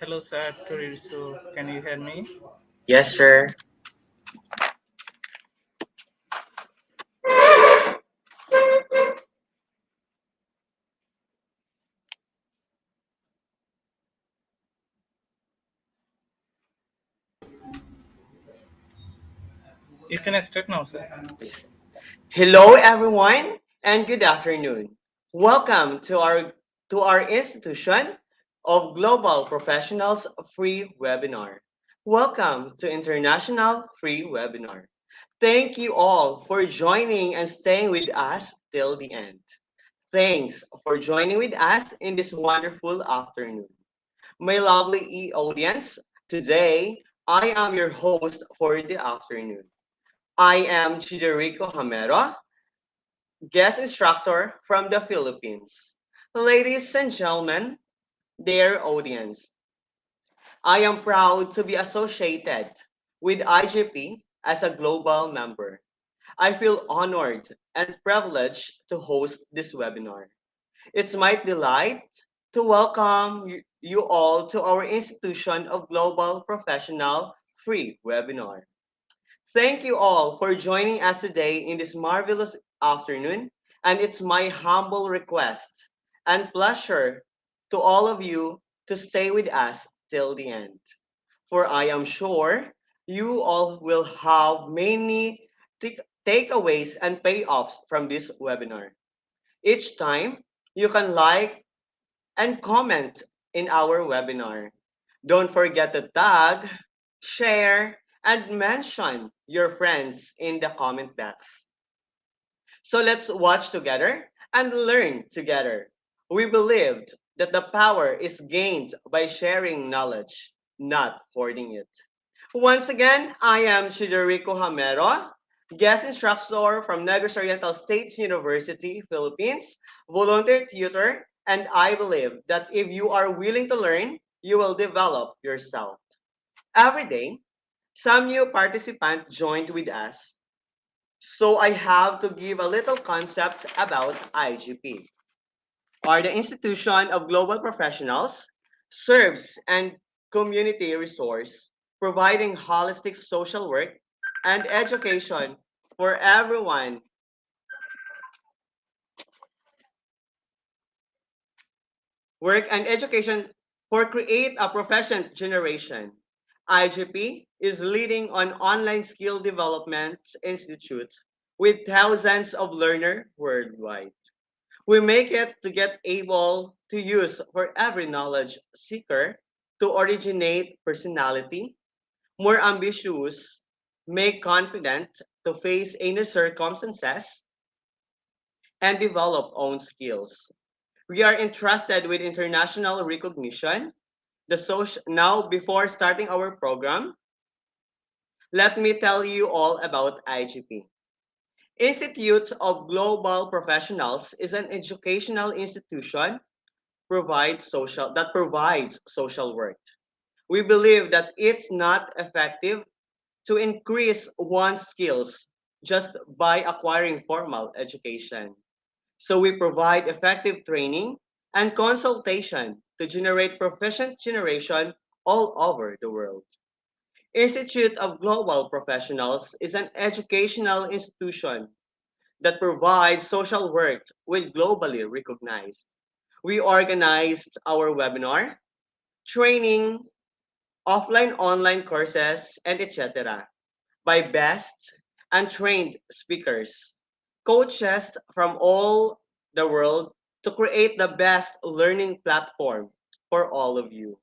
Hello, sir. So, can you hear me? Yes, sir. You can start now, sir. Yes. Hello, everyone, and good afternoon. Welcome to our institution of Global Professionals Free Webinar. Welcome to International Free Webinar. Thank you all for joining and staying with us till the end. Thanks for joining with us in this wonderful afternoon. My lovely audience, today I am your host for the afternoon. I am Chiderico Hamero, guest instructor from the Philippines. Ladies and gentlemen, dear audience, I am proud to be associated with IGP as a global member. I feel honored and privileged to host this webinar. It's my delight to welcome you all to our Institution of Global Professional Free webinar. Thank you all for joining us today in this marvelous afternoon, and it's my humble request and pleasure to all of you to stay with us till the end. For I am sure you all will have many takeaways and payoffs from this webinar. Each time, you can like and comment in our webinar. Don't forget to tag, share, and mention your friends in the comment box. So let's watch together and learn together. We believed that the power is gained by sharing knowledge, not hoarding it. Once again, I am Chidorico Hamero, guest instructor from Negros Oriental States University, Philippines, volunteer tutor, and I believe that if you are willing to learn, you will develop yourself. Every day, some new participant joined with us, so I have to give a little concept about IGP, or the Institution of Global Professionals, serves and community resource, providing holistic social work and education for everyone, work and education for create a profession generation. IGP is leading an online skill development institute with thousands of learners worldwide. We make it to get able to use for every knowledge seeker to originate personality, more ambitious, make confident to face any circumstances, and develop own skills. We are entrusted with international recognition. Now, before starting our program, let me tell you all about IGP. Institute of Global Professionals is an educational institution provides social work. We believe that it's not effective to increase one's skills just by acquiring formal education. So we provide effective training and consultation to generate proficient generation all over the world. Institute of Global Professionals is an educational institution that provides social work with globally recognized. We organized our webinar, training, offline online courses, and etc. by best and trained speakers, coaches from all the world to create the best learning platform for all of you.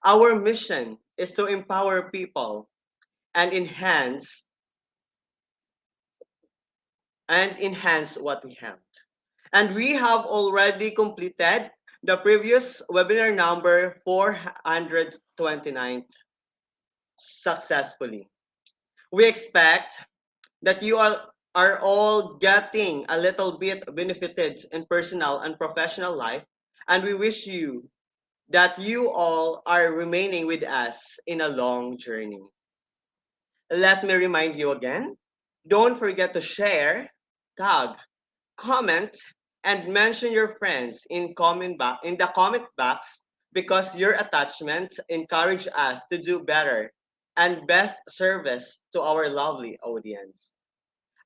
Our mission is to empower people and enhance what we have. And we have already completed the previous webinar number 429 successfully. We expect that are all getting a little bit benefited in personal and professional life, and we wish you that you all are remaining with us in a long journey. Let me remind you again, don't forget to share, tag, comment, and mention your friends in the comment box because your attachments encourage us to do better and best service to our lovely audience.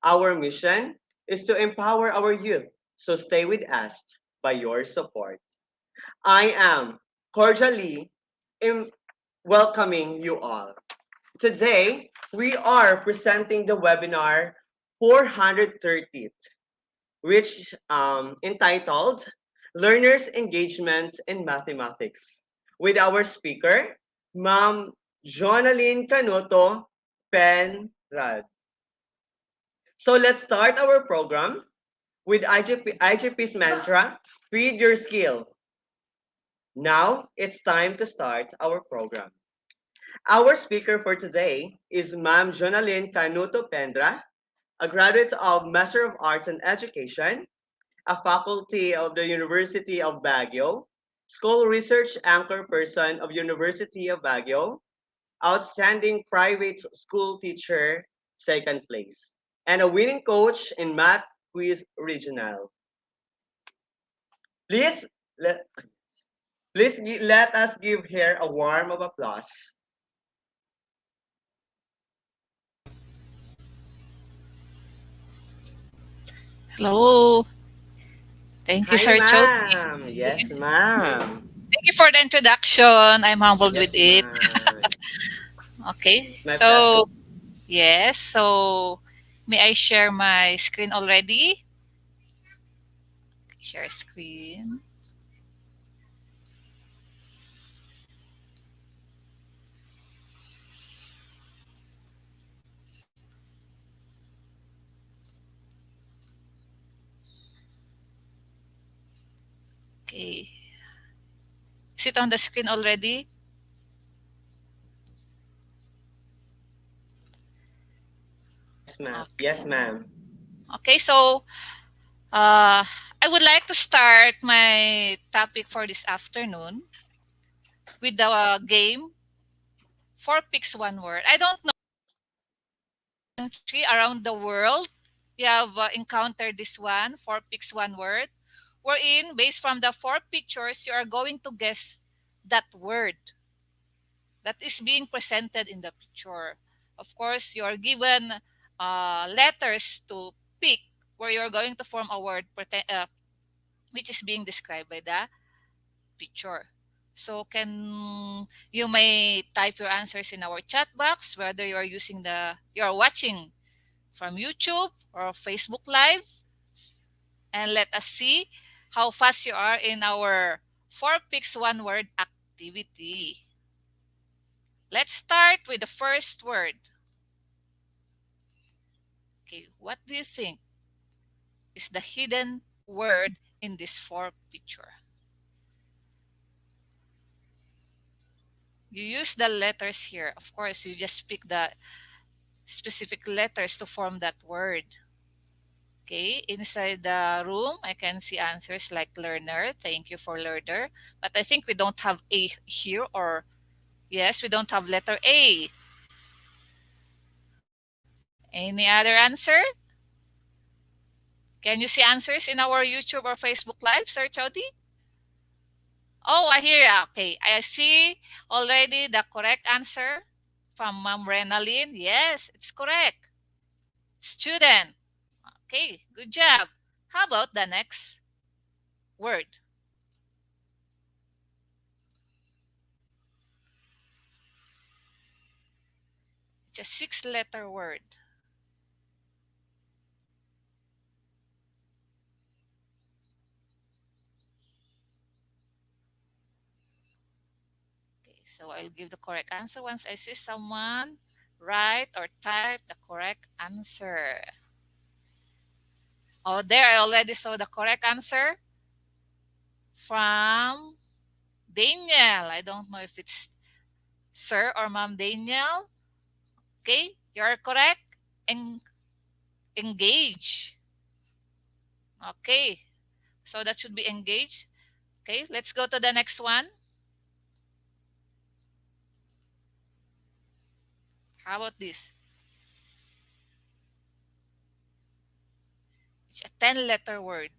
Our mission is to empower our youth, so stay with us by your support. I am cordially im- welcoming you all. Today, we are presenting the webinar 430th, which entitled Learners' Engagement in Mathematics, with our speaker, Ma'am Jonaline Canuto Penrad. So let's start our program with IGP's mantra, feed your skill. Now, it's time to start our program. Our speaker for today is Ma'am Jonaline Canuto Pendra, a graduate of Master of Arts in Education, a faculty of the University of Baguio, school research anchor person of University of Baguio, outstanding private school teacher, second place, and a winning coach in Math Quiz Regional. Please let, let us give her a warm of applause. Hello. Thank you, Hi, Sir Chody. ma'am. Yes, ma'am. Thank you for the introduction. I'm humbled with Yes, it. ma'am. Okay. It's my pleasure. So, yes. So, may I share my screen already? Share screen. Okay. Is it on the screen already? Yes, ma'am. Okay. Yes, ma'am. Okay. So, uh, I would like to start my topic for this afternoon with the game Four Picks One Word. I don't know country around the world you have encountered this one, Four Picks One Word, wherein based from the four pictures, you are going to guess that word that is being presented in the picture. Of course, you are given letters to pick where you're going to form a word which is being described by the picture. So can you may type your answers in our chat box whether you're watching from YouTube or Facebook Live, and let us see how fast you are in our four picks one word activity. Let's start with the first word. Okay, what do you think is the hidden word in this four picture? You use the letters here. Of course, you just pick the specific letters to form that word. Okay, inside the room, I can see answers like learner. Thank you for learner. But I think we don't have A here, or yes, we don't have letter A. Any other answer? Can you see answers in our YouTube or Facebook Live, Sir Chody? Oh, I hear you. Okay, I see already the correct answer from Ma'am Renaline. Yes, it's correct. Student. Okay, good job. How about the next word? It's a six-letter word. Okay, so I'll give the correct answer once I see someone write or type the correct answer. Oh, there I already saw the correct answer from Daniel. I don't know if it's Sir or Ma'am Daniel. Okay, you're correct. Engage. Okay, so that should be engage. Okay, let's go to the next one. How about this? It's a 10-letter word.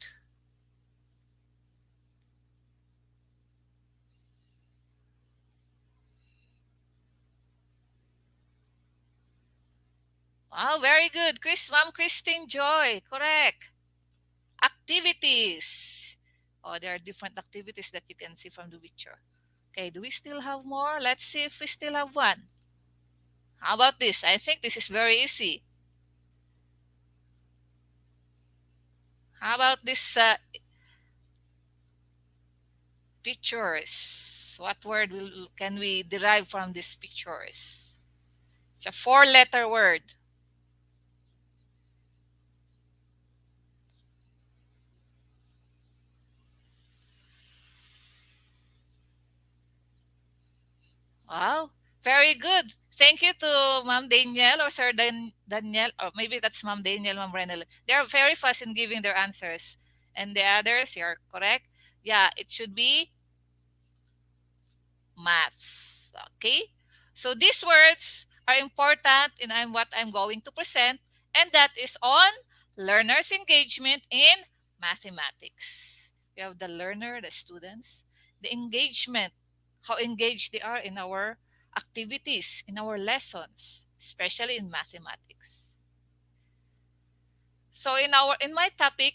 Wow, very good. Ma'am Christine Joy, correct. Activities. Oh, there are different activities that you can see from the picture. Okay, do we still have more? Let's see if we still have one. How about this? I think this is very easy. How about this pictures? What word can we derive from these pictures? It's a four-letter word. Wow, very good. Thank you to Ma'am Daniel or Sir Daniel, or maybe that's Ma'am Daniel, Ma'am Renel. They are very fast in giving their answers. And the others, you're correct. Yeah, it should be math. Okay? So these words are important in what I'm going to present, and that is on learners' engagement in mathematics. We have the learner, the students, the engagement, how engaged they are in our activities, in our lessons, especially in mathematics. So in my topic,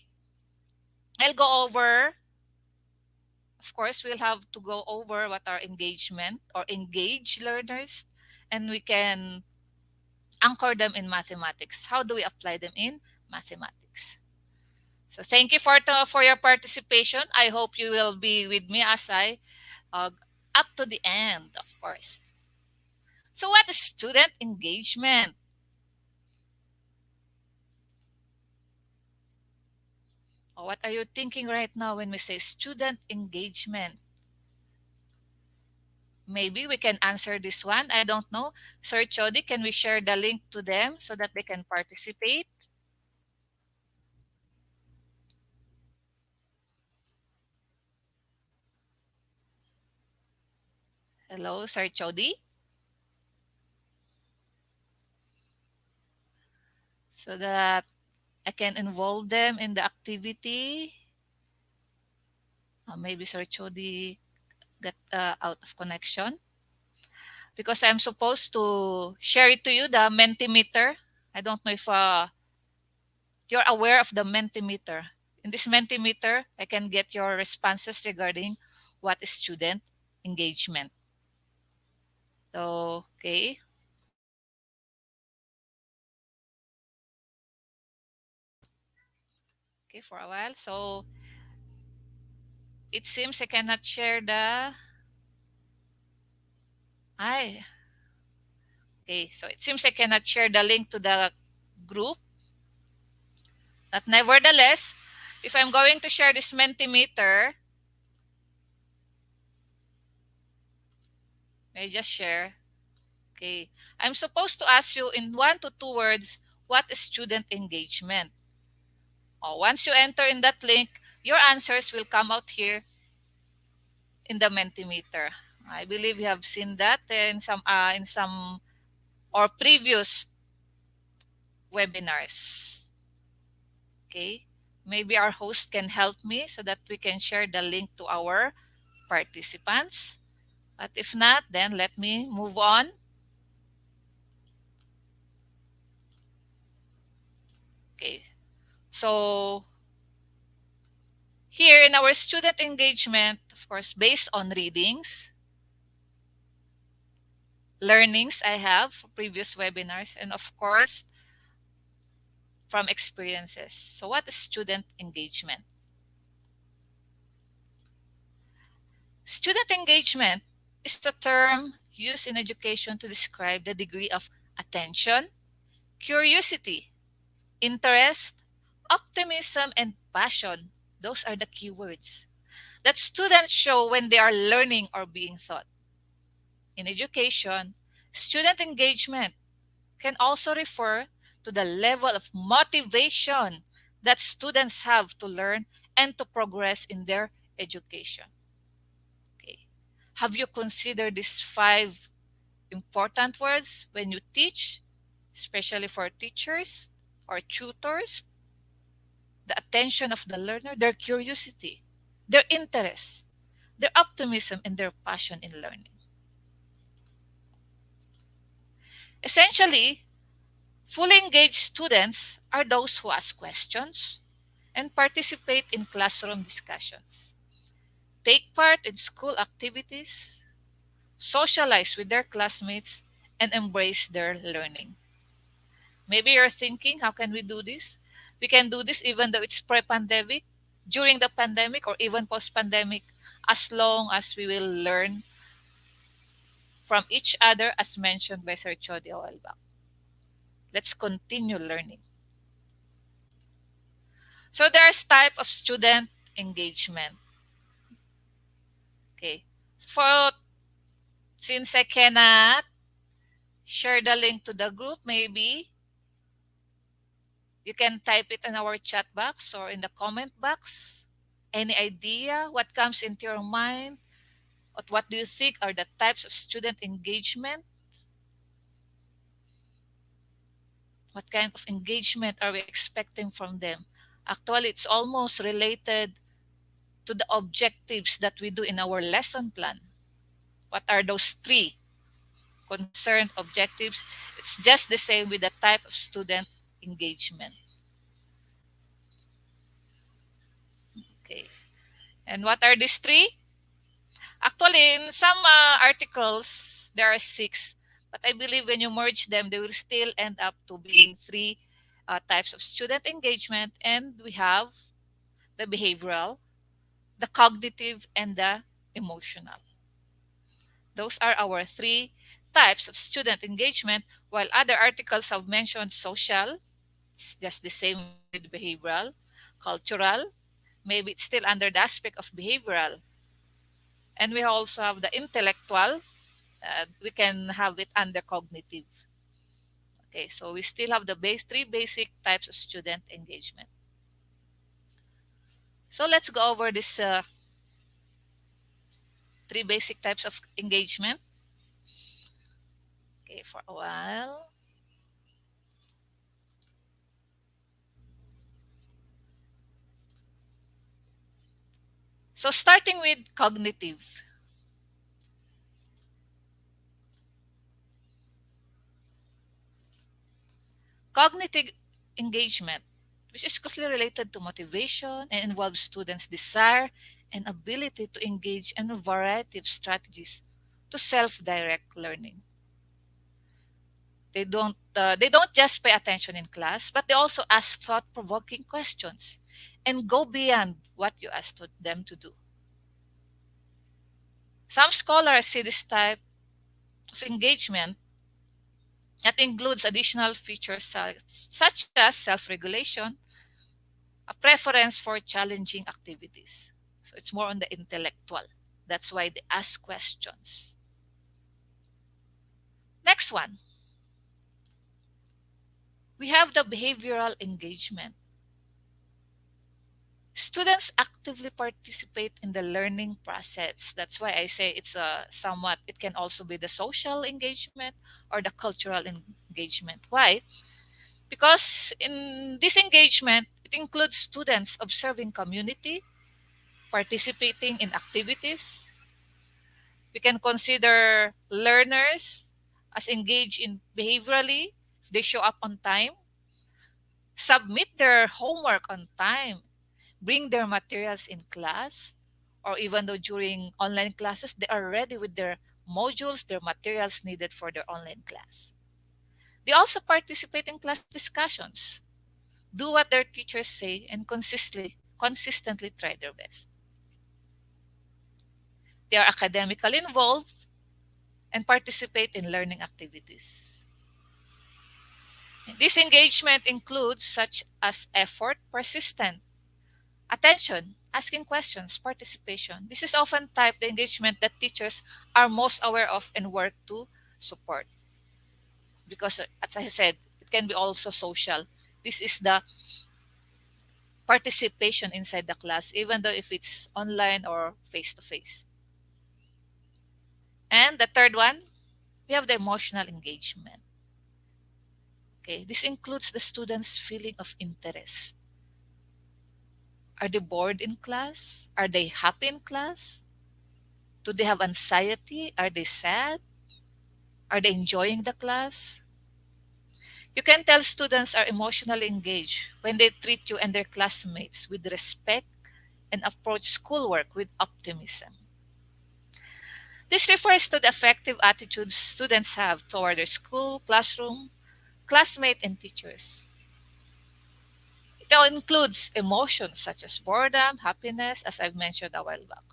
I'll go over, of course, we'll have to go over what are engagement or engaged learners, and we can anchor them in mathematics. How do we apply them in mathematics? So thank you for your participation. I hope you will be with me as I uh, up to the end, of course. So what is student engagement? Or what are you thinking right now when we say student engagement? Maybe we can answer this one. I don't know. Sir Chody, can we share the link to them so that they can participate? Hello, Sir Chody, so that I can involve them in the activity. Maybe Sir Chody got out of connection because I'm supposed to share it to you, the Mentimeter. I don't know if you're aware of the Mentimeter. In this Mentimeter, I can get your responses regarding what is student engagement. So, okay. Okay, for a while. So, it seems I cannot share the... I Okay, so it seems I cannot share the link to the group. But nevertheless, if I'm going to share this Mentimeter, may I just share? Okay. I'm supposed to ask you in 1 to 2 words, what is student engagement? Once you enter in that link, your answers will come out here in the Mentimeter. I believe you have seen that in some or previous webinars. Okay. Maybe our host can help me so that we can share the link to our participants. But if not, then let me move on. Okay. So here in our student engagement, of course, based on readings, learnings I have from previous webinars, and of course, from experiences. So what is student engagement? Student engagement is a term used in education to describe the degree of attention, curiosity, interest, optimism, and passion. Those are the keywords that students show when they are learning or being taught. In education, student engagement can also refer to the level of motivation that students have to learn and to progress in their education. Okay. Have you considered these 5 important words when you teach, especially for teachers or tutors? The attention of the learner, their curiosity, their interest, their optimism, and their passion in learning. Essentially, Fully engaged students are those who ask questions and participate in classroom discussions, take part in school activities, socialize with their classmates, and embrace their learning. Maybe you're thinking, how can we do this? We can do this even though it's pre pandemic, during the pandemic, or even post pandemic, as long as we will learn from each other, as mentioned by Sir Chody a while back. Let's continue learning. So there's type of student engagement. Okay. For since I cannot share the link to the group, maybe you can type it in our chat box or in the comment box. Any idea what comes into your mind? What do you think are the types of student engagement? What kind of engagement are we expecting from them? Actually, it's almost related to the objectives that we do in our lesson plan. What are those three concerned objectives? It's just the same with the type of student engagement. Okay. And what are these three? Actually, in some articles, there are six, but I believe when you merge them, they will still end up to being three types of student engagement, and we have the behavioral, the cognitive, and the emotional. Those are our three types of student engagement, while other articles have mentioned social, it's just the same with behavioral, cultural, maybe it's still under the aspect of behavioral, and we also have the intellectual. We can have it under cognitive. Okay, so we still have the three basic types of student engagement. So let's go over this three basic types of engagement. Okay, for a while. So starting with cognitive. Cognitive engagement, which is closely related to motivation and involves students' desire and ability to engage in a variety of strategies to self-direct learning. They don't just pay attention in class, but they also ask thought-provoking questions and go beyond what you asked them to do. Some scholars see this type of engagement that includes additional features such as self-regulation, a preference for challenging activities. So it's more on the intellectual. That's why they ask questions. Next one, we have the behavioral engagement. Students actively participate in the learning process. That's why I say it's a somewhat, it can also be the social engagement or the cultural engagement. Why? Because in this engagement, it includes students observing community, participating in activities. We can consider learners as engaged in behaviorally. They show up on time, submit their homework on time, bring their materials in class, or even though during online classes, they are ready with their modules, their materials needed for their online class. They also participate in class discussions, do what their teachers say, and consistently try their best. They are academically involved and participate in learning activities. This engagement includes such as effort, persistent, attention, asking questions, participation. This is often type the engagement that teachers are most aware of and work to support. Because as I said, it can be also social. This is the participation inside the class, even though if it's online or face to face. And the third one, we have the emotional engagement. Okay, this includes the students' feeling of interest. Are they bored in class? Are they happy in class? Do they have anxiety? Are they sad? Are they enjoying the class? You can tell students are emotionally engaged when they treat you and their classmates with respect and approach schoolwork with optimism. This refers to the effective attitudes students have toward their school, classroom, classmate, and teachers. It all includes emotions such as boredom, happiness, as I've mentioned a while back.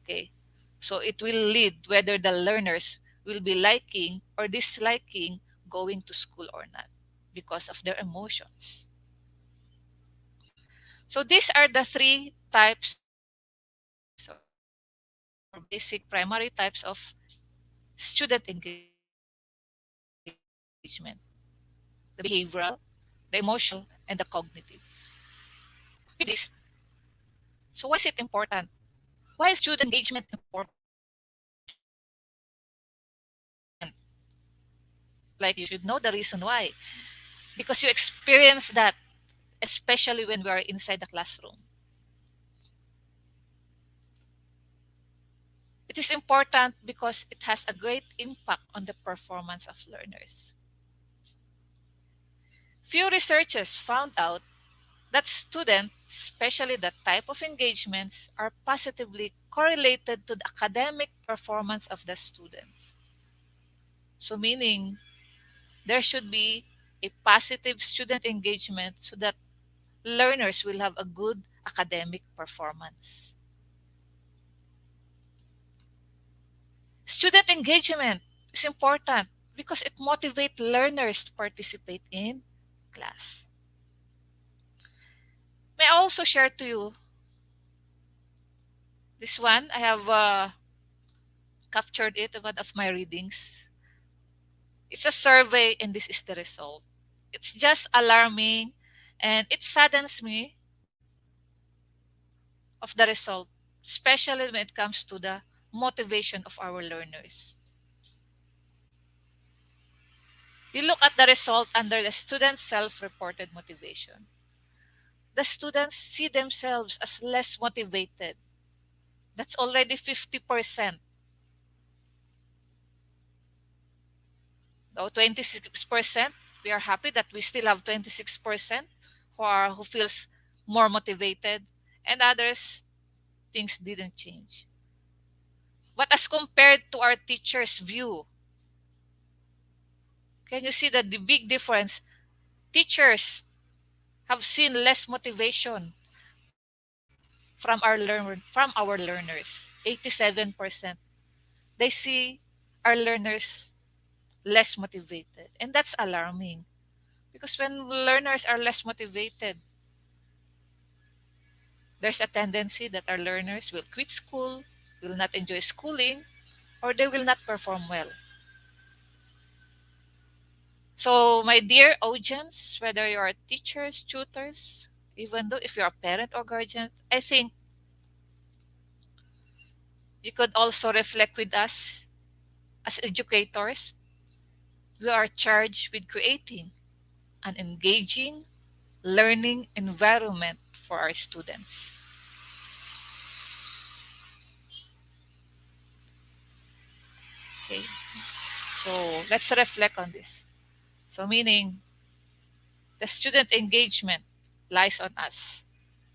Okay. So it will lead whether the learners will be liking or disliking going to school or not because of their emotions. So these are the three types or basic primary types of student engagement: the behavioral, the emotional, the cognitive. With this, so why is it important? Why is student engagement important? Like, you should know the reason why. Because you experience that, especially when we are inside the classroom. It is important because it has a great impact on the performance of learners. Few researchers found out that students, especially the type of engagements, are positively correlated to the academic performance of the students. So, meaning there should be a positive student engagement so that learners will have a good academic performance. Student engagement is important because it motivates learners to participate in class. May I also share to you this one? I have captured it in one of my readings. It's a survey, and this is the result. It's just alarming, and it saddens me of the result, especially when it comes to the motivation of our learners. You look at the result under the student self-reported motivation. The students see themselves as less motivated. That's already 50%. Though 26%, we are happy that we still have 26% who feels more motivated, and others, things didn't change. But as compared to our teacher's view, can you see that the big difference? Teachers have seen less motivation from our learners. 87%. They see our learners less motivated. And that's alarming. Because when learners are less motivated, there's a tendency that our learners will quit school, will not enjoy schooling, or they will not perform well. So, my dear audience, whether you are teachers, tutors, even though if you're a parent or guardian, I think you could also reflect with us as educators. We are charged with creating an engaging learning environment for our students. Okay, so let's reflect on this. So, meaning the student engagement lies on us,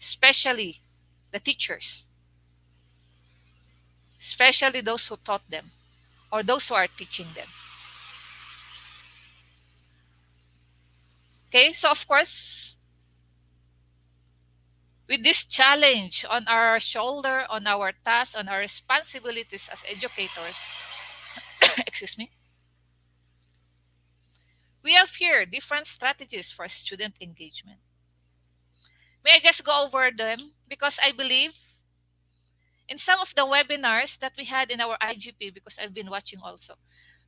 especially the teachers, especially those who taught them or those who are teaching them. Okay, so of course, with this challenge on our shoulder, on our task, on our responsibilities as educators, excuse me, we have here different strategies for student engagement. May I just go over them? Because I believe in some of the webinars that we had in our IGP, because I've been watching also,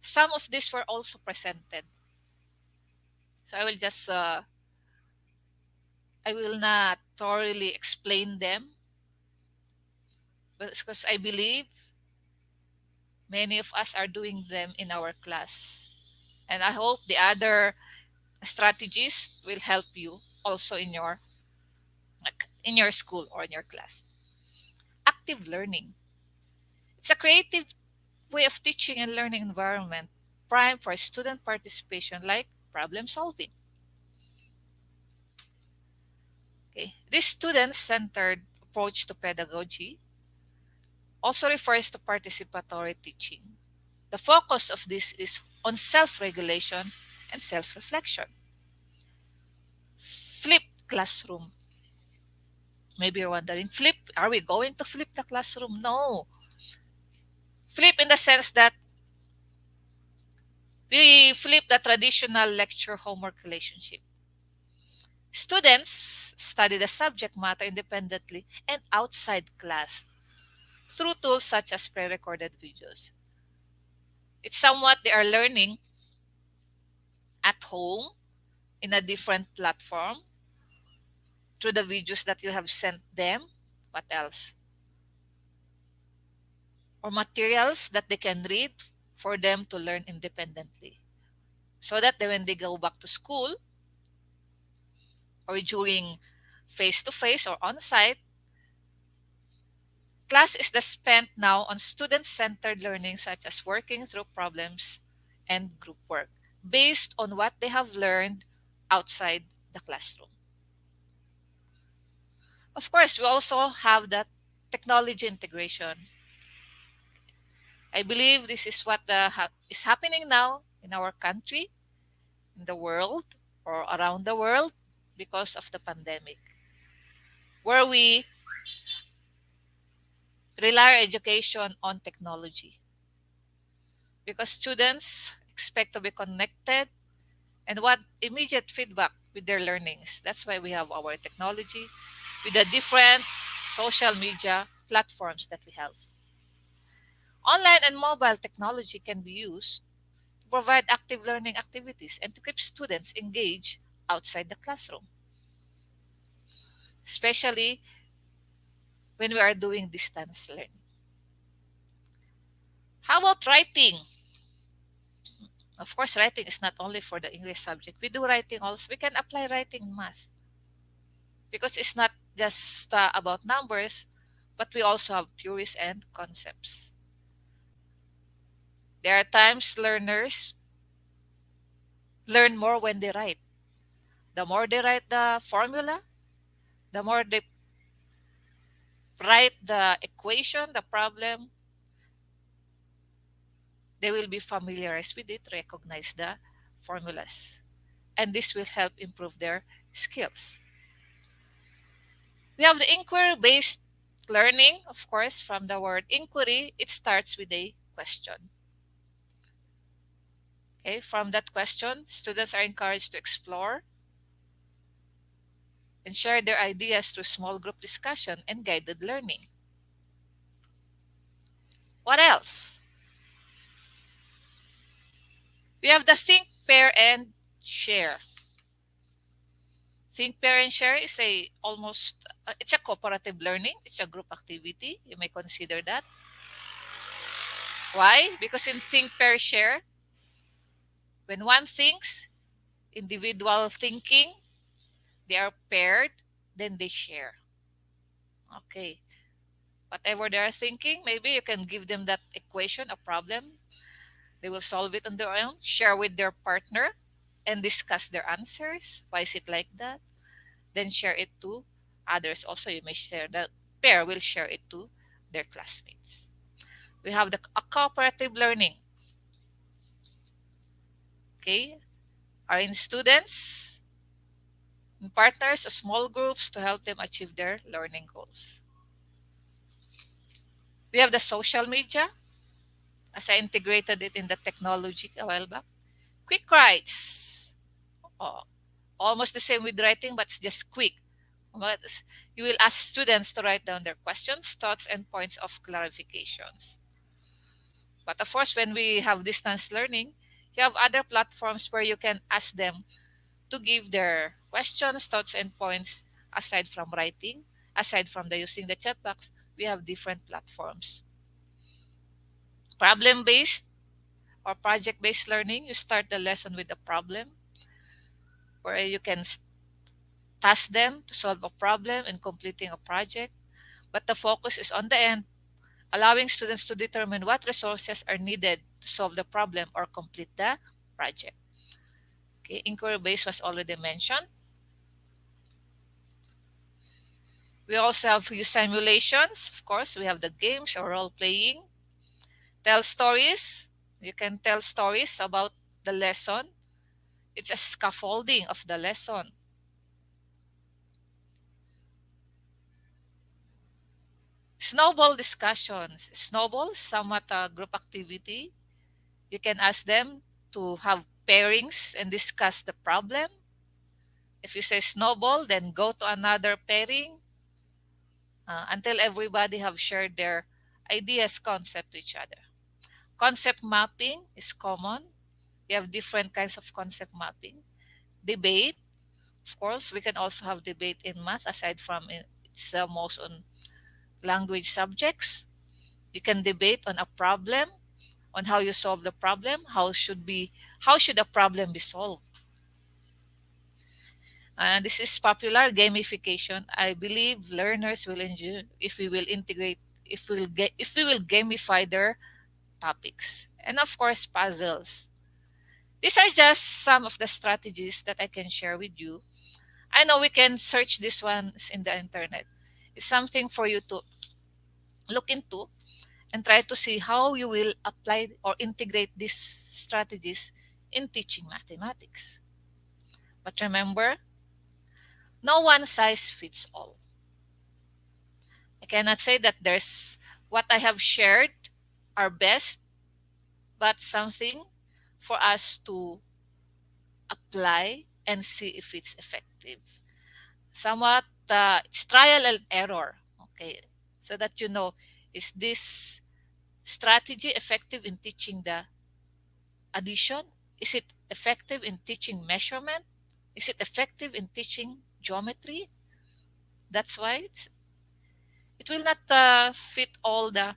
some of these were also presented. So I will not thoroughly explain them, but because I believe many of us are doing them in our class. And I hope the other strategies will help you also in your school or in your class. Active learning. It's a creative way of teaching and learning environment prime for student participation, like problem solving. Okay. This student-centered approach to pedagogy also refers to participatory teaching. The focus of this is on self-regulation and self-reflection. Flipped classroom. Maybe you're wondering, flip, are we going to flip the classroom? No. Flip in the sense that we flip the traditional lecture homework relationship. Students study the subject matter independently and outside class through tools such as pre-recorded videos. It's somewhat they are learning at home in a different platform through the videos that you have sent them. What else? Or materials that they can read for them to learn independently. So that when they go back to school or during face to face or on site, class is the spent now on student centered learning, such as working through problems and group work based on what they have learned outside the classroom. Of course, we also have that technology integration. I believe this is what is happening now in our country, in the world, or around the world because of the pandemic, where we rely our education on technology because students expect to be connected and want immediate feedback with their learnings. That's why we have our technology with the different social media platforms that we have. Online and mobile technology can be used to provide active learning activities and to keep students engaged outside the classroom, especially when we are doing distance learning. How about writing? Of course, writing is not only for the English subject. We do writing also. We can apply writing in math because it's not just about numbers, but we also have theories and concepts. There are times learners learn more when they write. The more they write the formula, the more they write the equation, the problem, they will be familiarized with it, recognize the formulas. And this will help improve their skills. We have the inquiry based learning, of course, from the word inquiry, it starts with a question. Okay, from that question, students are encouraged to explore and share their ideas through small group discussion and guided learning. What else? We have the think, pair, and share. Think, pair, and share is it's a cooperative learning. It's a group activity. You may consider that. Why? Because in think, pair, share, when one thinks, individual thinking, they are paired, then they share. Okay. Whatever they are thinking, maybe you can give them that equation, a problem. They will solve it on their own, share with their partner, and discuss their answers. Why is it like that? Then share it to others. Also, you may share the pair will share it to their classmates. We have a cooperative learning. Okay, are in students and partners or small groups to help them achieve their learning goals. We have the social media, as I integrated it in the technology a while back. Quick writes. Oh, almost the same with writing, but it's just quick. But you will ask students to write down their questions, thoughts, and points of clarifications. But of course, when we have distance learning, you have other platforms where you can ask them to give their questions, thoughts, and points aside from writing, aside from the using the chat box. We have different platforms. Problem based or project based learning, you start the lesson with a problem where you can task them to solve a problem in completing a project. But the focus is on the end, allowing students to determine what resources are needed to solve the problem or complete the project. Okay, inquiry based was already mentioned. We also have few simulations. Of course, we have the games or role playing. Tell stories. You can tell stories about the lesson. It's a scaffolding of the lesson. Snowball discussions. Snowball, somewhat a group activity. You can ask them to have pairings and discuss the problem. If you say snowball, then go to another pairing until everybody have shared their ideas, concept to each other. Concept mapping is common. We have different kinds of concept mapping. Debate, of course, we can also have debate in math aside from it's most on language subjects. You can debate on a problem, on how you solve the problem, how should a problem be solved. And this is popular gamification. I believe learners will enjoy if we will integrate, if we will gamify their topics. And of course, puzzles. These are just some of the strategies that I can share with you. I know we can search these ones in the internet. It's something for you to look into and try to see how you will apply or integrate these strategies in teaching mathematics. But remember, no one size fits all. I cannot say that there's what I have shared are best, but something for us to apply and see if it's effective. Somewhat, it's trial and error. Okay, so that you know, is this strategy effective in teaching the addition? Is it effective in teaching measurement? Is it effective in teaching geometry? That's why it will not fit all the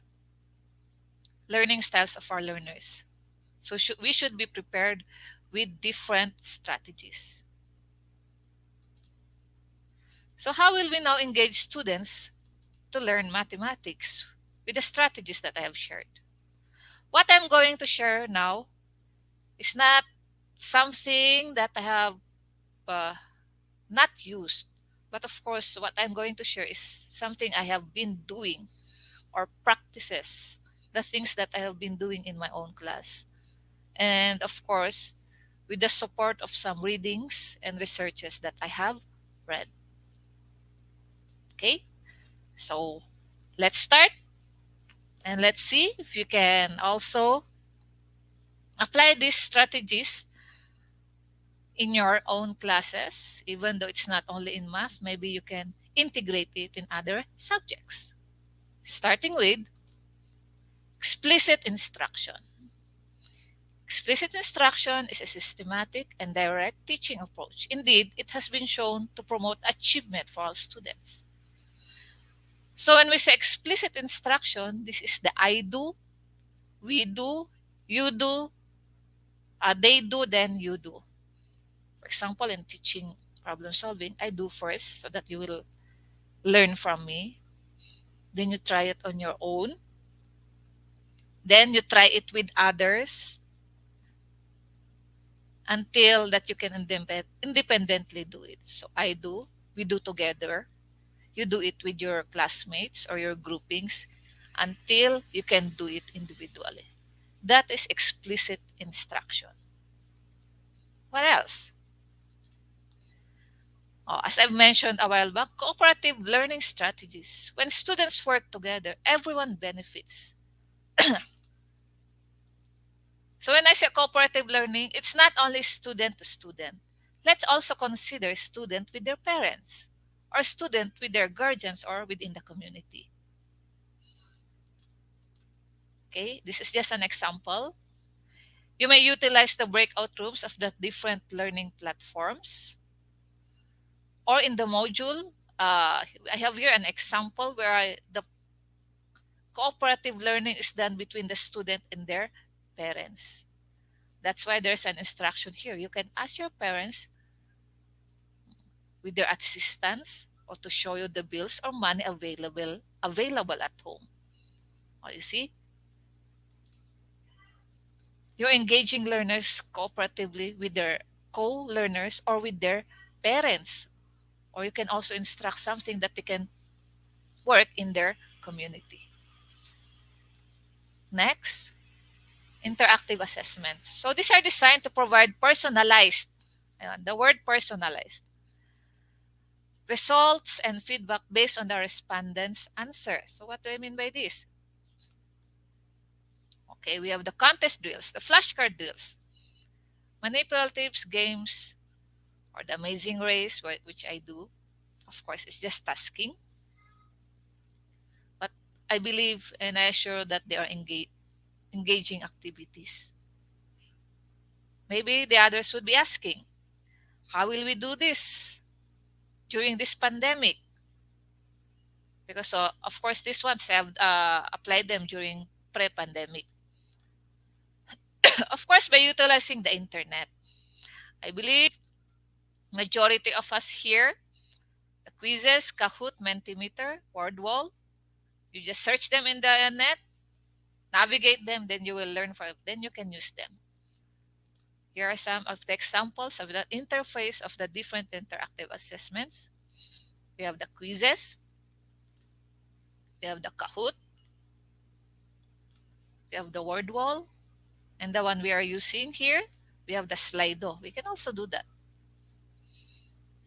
learning styles of our learners. So we should be prepared with different strategies. So how will we now engage students to learn mathematics with the strategies that I have shared? What I'm going to share now is not something that I have uh, not used, but of course, what I'm going to share is something I have been doing or practices, the things that I have been doing in my own class. And of course, with the support of some readings and researches that I have read. Okay, so let's start and let's see if you can also apply these strategies in your own classes, even though it's not only in math, maybe you can integrate it in other subjects. Starting with explicit instruction. Explicit instruction is a systematic and direct teaching approach. Indeed, it has been shown to promote achievement for all students. So when we say explicit instruction, this is the I do, we do, you do, they do, then you do. For example, in teaching problem solving, I do first so that you will learn from me. Then you try it on your own. Then you try it with others until that you can independently do it. So I do, we do together. You do it with your classmates or your groupings until you can do it individually. That is explicit instruction. What else? Oh, as I've mentioned a while back, cooperative learning strategies. When students work together, everyone benefits. So when I say cooperative learning, it's not only student to student. Let's also consider student with their parents or student with their guardians or within the community. Okay, this is just an example. You may utilize the breakout rooms of the different learning platforms. Or in the module, I have here an example where the cooperative learning is done between the student and their parents. That's why there's an instruction here. You can ask your parents with their assistance or to show you the bills or money available at home. Oh, you see? You're engaging learners cooperatively with their co-learners or with their parents, or you can also instruct something that they can work in their community. Next, interactive assessments. So these are designed to provide personalized, the word personalized, results and feedback based on the respondents' answer. So what do I mean by this? Okay, we have the contest drills, the flashcard drills, manipulative games, or the amazing race, which I do. Of course, it's just tasking, but I believe and I assure that they are engaging activities. Maybe the others would be asking, how will we do this during this pandemic? Because, of course, these ones have applied them during pre-pandemic. Of course, by utilizing the internet. I believe majority of us here, the quizzes, Kahoot, Mentimeter, WordWall, you just search them in the net, navigate them, then you will learn from it. Then you can use them. Here are some of the examples of the interface of the different interactive assessments. We have the quizzes, we have the Kahoot, we have the WordWall, and the one we are using here, we have the Slido. We can also do that.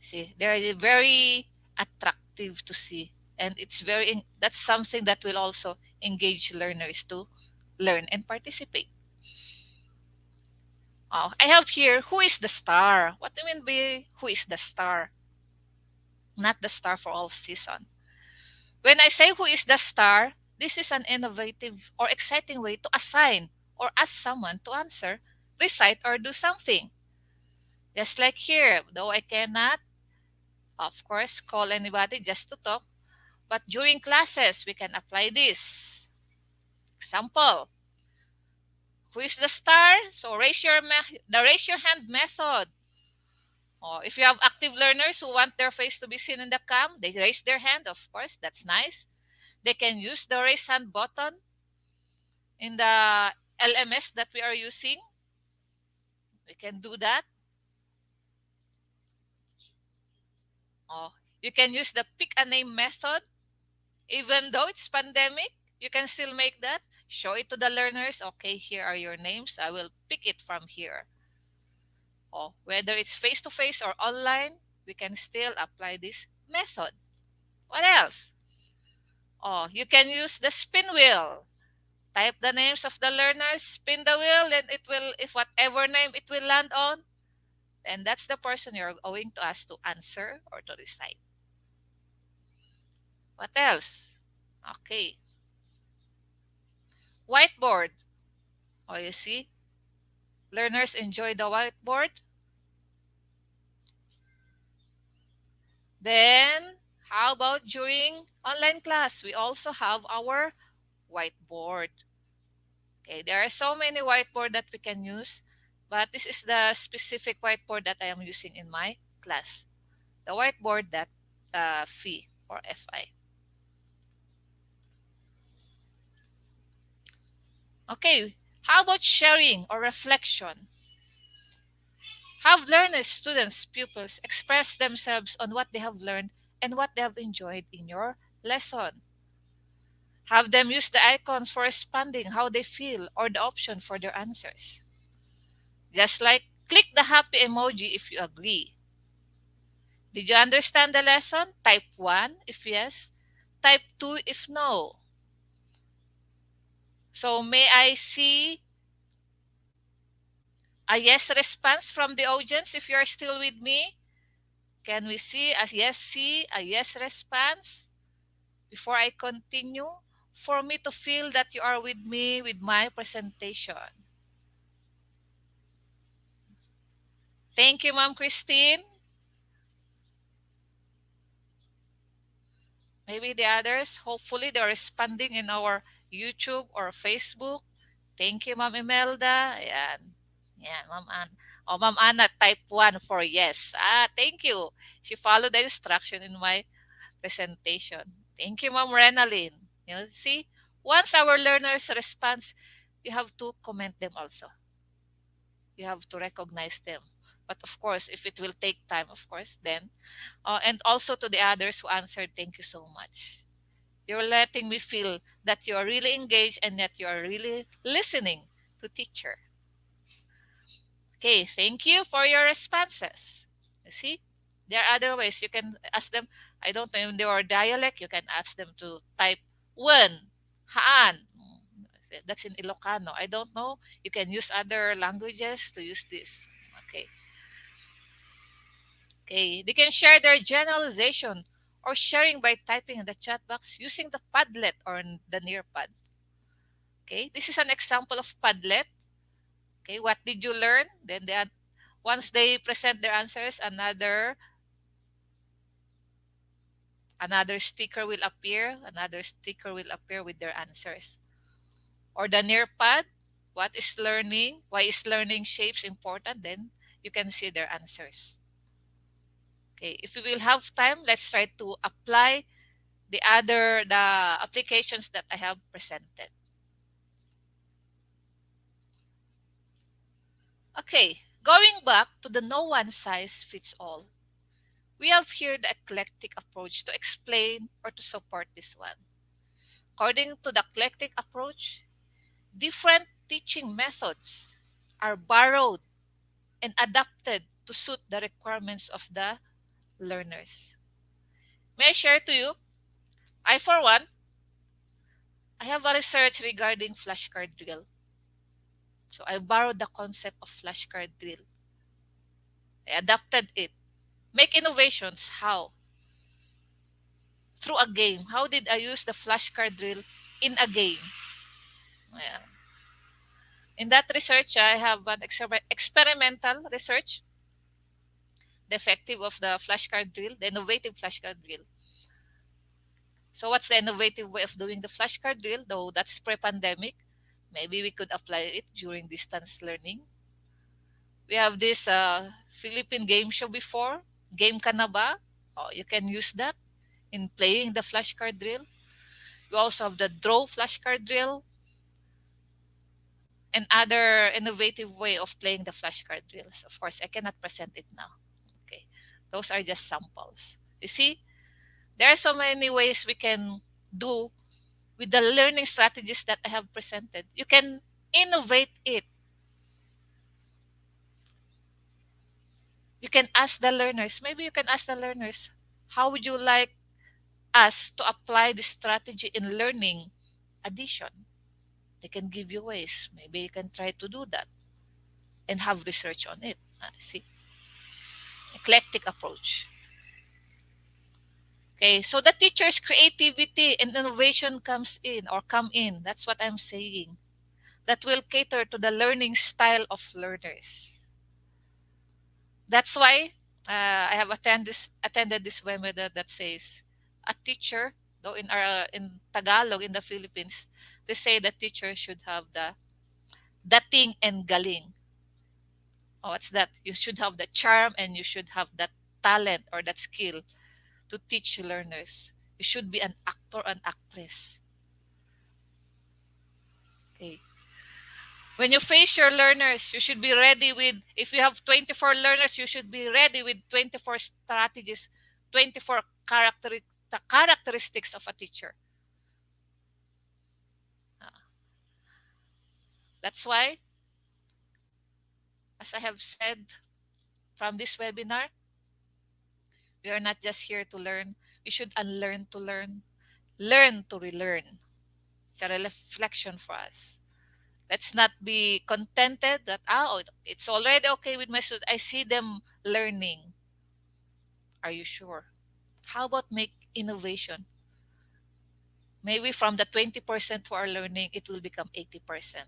See, they're very attractive to see, and that's something that will also engage learners to learn and participate. Oh, I have here, who is the star? What do you mean by who is the star? Not the star for all season. When I say who is the star, this is an innovative or exciting way to assign or ask someone to answer, recite, or do something. Just like here, though I cannot, of course, call anybody just to talk, but during classes, we can apply this. Example, who is the star? So the raise your hand method. Or if you have active learners who want their face to be seen in the cam, they raise their hand, of course, that's nice. They can use the raise hand button in the LMS that we are using. We can do that. Oh, you can use the pick a name method. Even though it's pandemic, you can still make that. Show it to the learners. Okay, here are your names. I will pick it from here. Oh, whether it's face-to-face or online, we can still apply this method. What else? Oh, you can use the spin wheel. Type the names of the learners, spin the wheel, and it will, if whatever name it will land on, then that's the person you're going to ask to answer or to recite. What else? Okay. Whiteboard. Oh, you see? Learners enjoy the whiteboard. Then, how about during online class? We also have our whiteboard. Okay, there are so many whiteboard that we can use, but this is the specific whiteboard that I am using in my class. The whiteboard that FI or FI. Okay, how about sharing or reflection? Have learners, students, pupils express themselves on what they have learned and what they have enjoyed in your lesson. Have them use the icons for responding how they feel or the option for their answers. Just like click the happy emoji if you agree. Did you understand the lesson? Type 1 if yes. Type 2 if no. So may I see a yes response from the audience if you are still with me? Can we see a yes response before I continue? For me to feel that you are with me with my presentation. Thank you, Ma'am Christine. Maybe the others, hopefully they're responding in our YouTube or Facebook. Thank you, Ma'am Imelda. Ayan. Yan, Ma'am Ann. Oh, Ma'am Anna, type 1 for yes. Thank you. She followed the instruction in my presentation. Thank you, Ma'am Renalyn. You see, once our learners respond, you have to comment them also. You have to recognize them. But of course, if it will take time, of course, then, and also to the others who answered, thank you so much. You're letting me feel that you're really engaged and that you're really listening to teacher. Okay, thank you for your responses. You see, there are other ways you can ask them. I don't know in their dialect. You can ask them to type "wen," "haan." That's in Ilocano. I don't know. You can use other languages to use this. Okay, okay. They can share their generalization or sharing by typing in the chat box using the Padlet or the Nearpad. Okay, this is an example of Padlet. Okay, what did you learn? Then once they present their answers, another sticker will appear, another sticker will appear with their answers. Or the Nearpad, what is learning? Why is learning shapes important? Then you can see their answers. Okay, if we will have time, let's try to apply the applications that I have presented. Okay, going back to the no one size fits all. We have here the eclectic approach to explain or to support this one. According to the eclectic approach, different teaching methods are borrowed and adapted to suit the requirements of the learners. May I share to you? I, for one, I have a research regarding flashcard drill. So I borrowed the concept of flashcard drill. I adapted it. Make innovations. How? Through a game. How did I use the flashcard drill in a game? Yeah. In that research, I have an experimental research, the effective of the flashcard drill, the innovative flashcard drill. So what's the innovative way of doing the flashcard drill? Though that's pre-pandemic, maybe we could apply it during distance learning. We have this Philippine game show before, Game Ka Na Ba? Oh, you can use that in playing the flashcard drill. We also have the draw flashcard drill and other innovative way of playing the flashcard drills. Of course, I cannot present it now. Okay, those are just samples. You see, there are so many ways we can do with the learning strategies that I have presented. You can innovate it. You can ask the learners, maybe you can ask the learners, how would you like us to apply this strategy in learning addition? They can give you ways. Maybe you can try to do that and have research on it. See, eclectic approach. Okay, so the teacher's creativity and innovation come in. That's what I'm saying. That will cater to the learning style of learners. That's why I have attended this webinar that says a teacher, though in Tagalog in the Philippines, they say the teacher should have the dating and galing. Oh, what's that? You should have the charm and you should have that talent or that skill to teach learners. You should be an actor and actress. Okay. When you face your learners, you should be ready with, if you have 24 learners, you should be ready with 24 strategies, 24 characteristics of a teacher. That's why, as I have said from this webinar, we are not just here to learn. We should unlearn to learn to relearn. It's a reflection for us. Let's not be contented that, it's already okay with my students. I see them learning. Are you sure? How about make innovation? Maybe from the 20% who are learning, it will become 80%.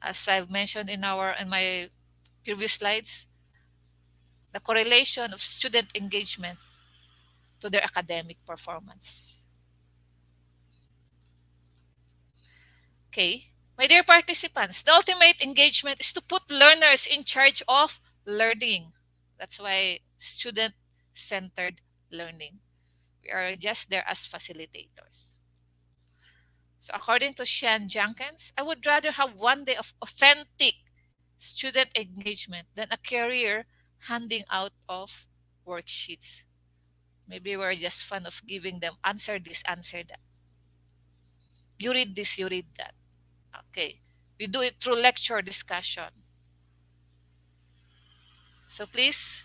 As I've mentioned in my previous slides, the correlation of student engagement to their academic performance. Okay, my dear participants, the ultimate engagement is to put learners in charge of learning. That's why student-centered learning. We are just there as facilitators. So according to Shan Jenkins, I would rather have one day of authentic student engagement, then a career handing out of worksheets. Maybe we're just fond of giving them answer this, answer that. You read this, you read that. Okay. We do it through lecture discussion. So please,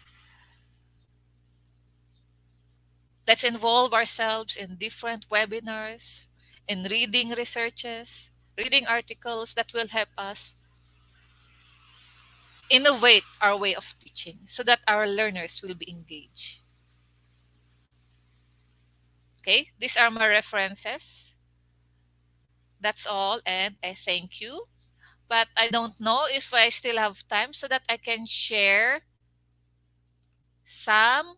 let's involve ourselves in different webinars, in reading researches, reading articles that will help us innovate our way of teaching so that our learners will be engaged. Okay, these are my references. That's all, and I thank you. But I don't know if I still have time so that I can share some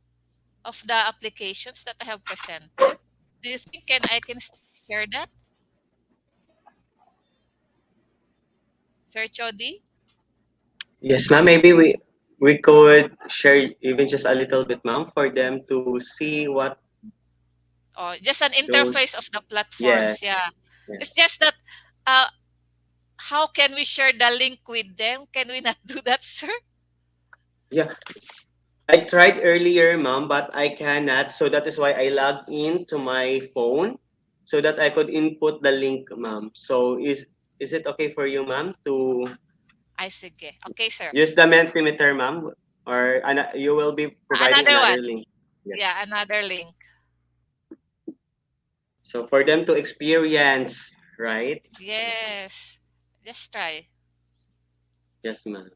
of the applications that I have presented. Do you think I can still share that, Sir Chody? Yes, ma'am. Maybe we could share even just a little bit, ma'am, for them to see what Or just an those. interface of the platforms? Yes. Yeah. It's Yes. just that uh, how can we share the link with them? Can we not do that, sir? Yeah. I tried earlier, ma'am, but I cannot. So that is why I logged in to my phone so that I could input the link, ma'am. So is it okay for you, ma'am, to I sige. Okay, sir. use the Mentimeter, ma'am? Or you will be providing Another another one. link. Yes. Yeah, another link. So for them to experience, right? Yes. Just try. Yes, ma'am.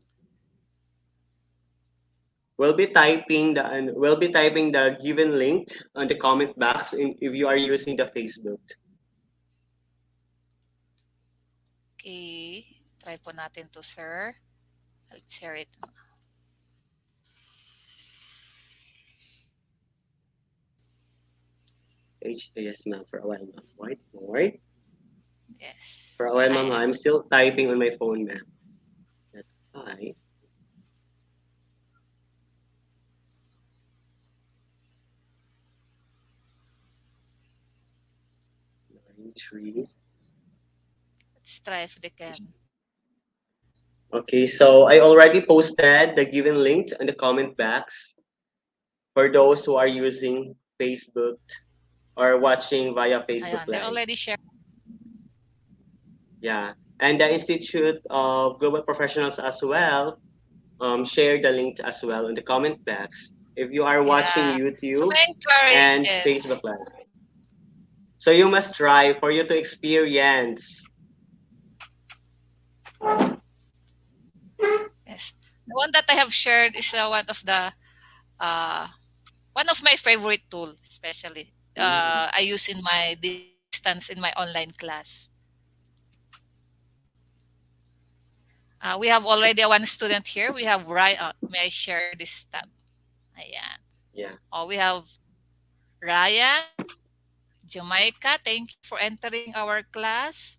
We'll be typing the given link on the comment box if you are using the Facebook. Okay. Try po natin to, sir. I'll share it. Yes, ma'am. For a while, ma'am. Whiteboard. Yes. For a while, ma'am. I I'm still typing on my phone, ma'am. That's fine. 9-3. let's try if they can. Okay, so I already posted the given link on the comment box for those who are using Facebook or watching via Facebook Ayan, they're Live. already shared. Yeah. And the Institute of Global Professionals as well share the link as well in the comment box if you are watching Yeah. So YouTube I encourage and it. Facebook Live. So you must try for you to experience. Yes. The one that I have shared is uh, one of my favorite tool, especially. Mm, I use in my distance in my online class. We have already one student here. We have Ryan. May I share this tab? Ayan. yeah. Oh, we have Ryan, Jamaica. Thank you for entering our class.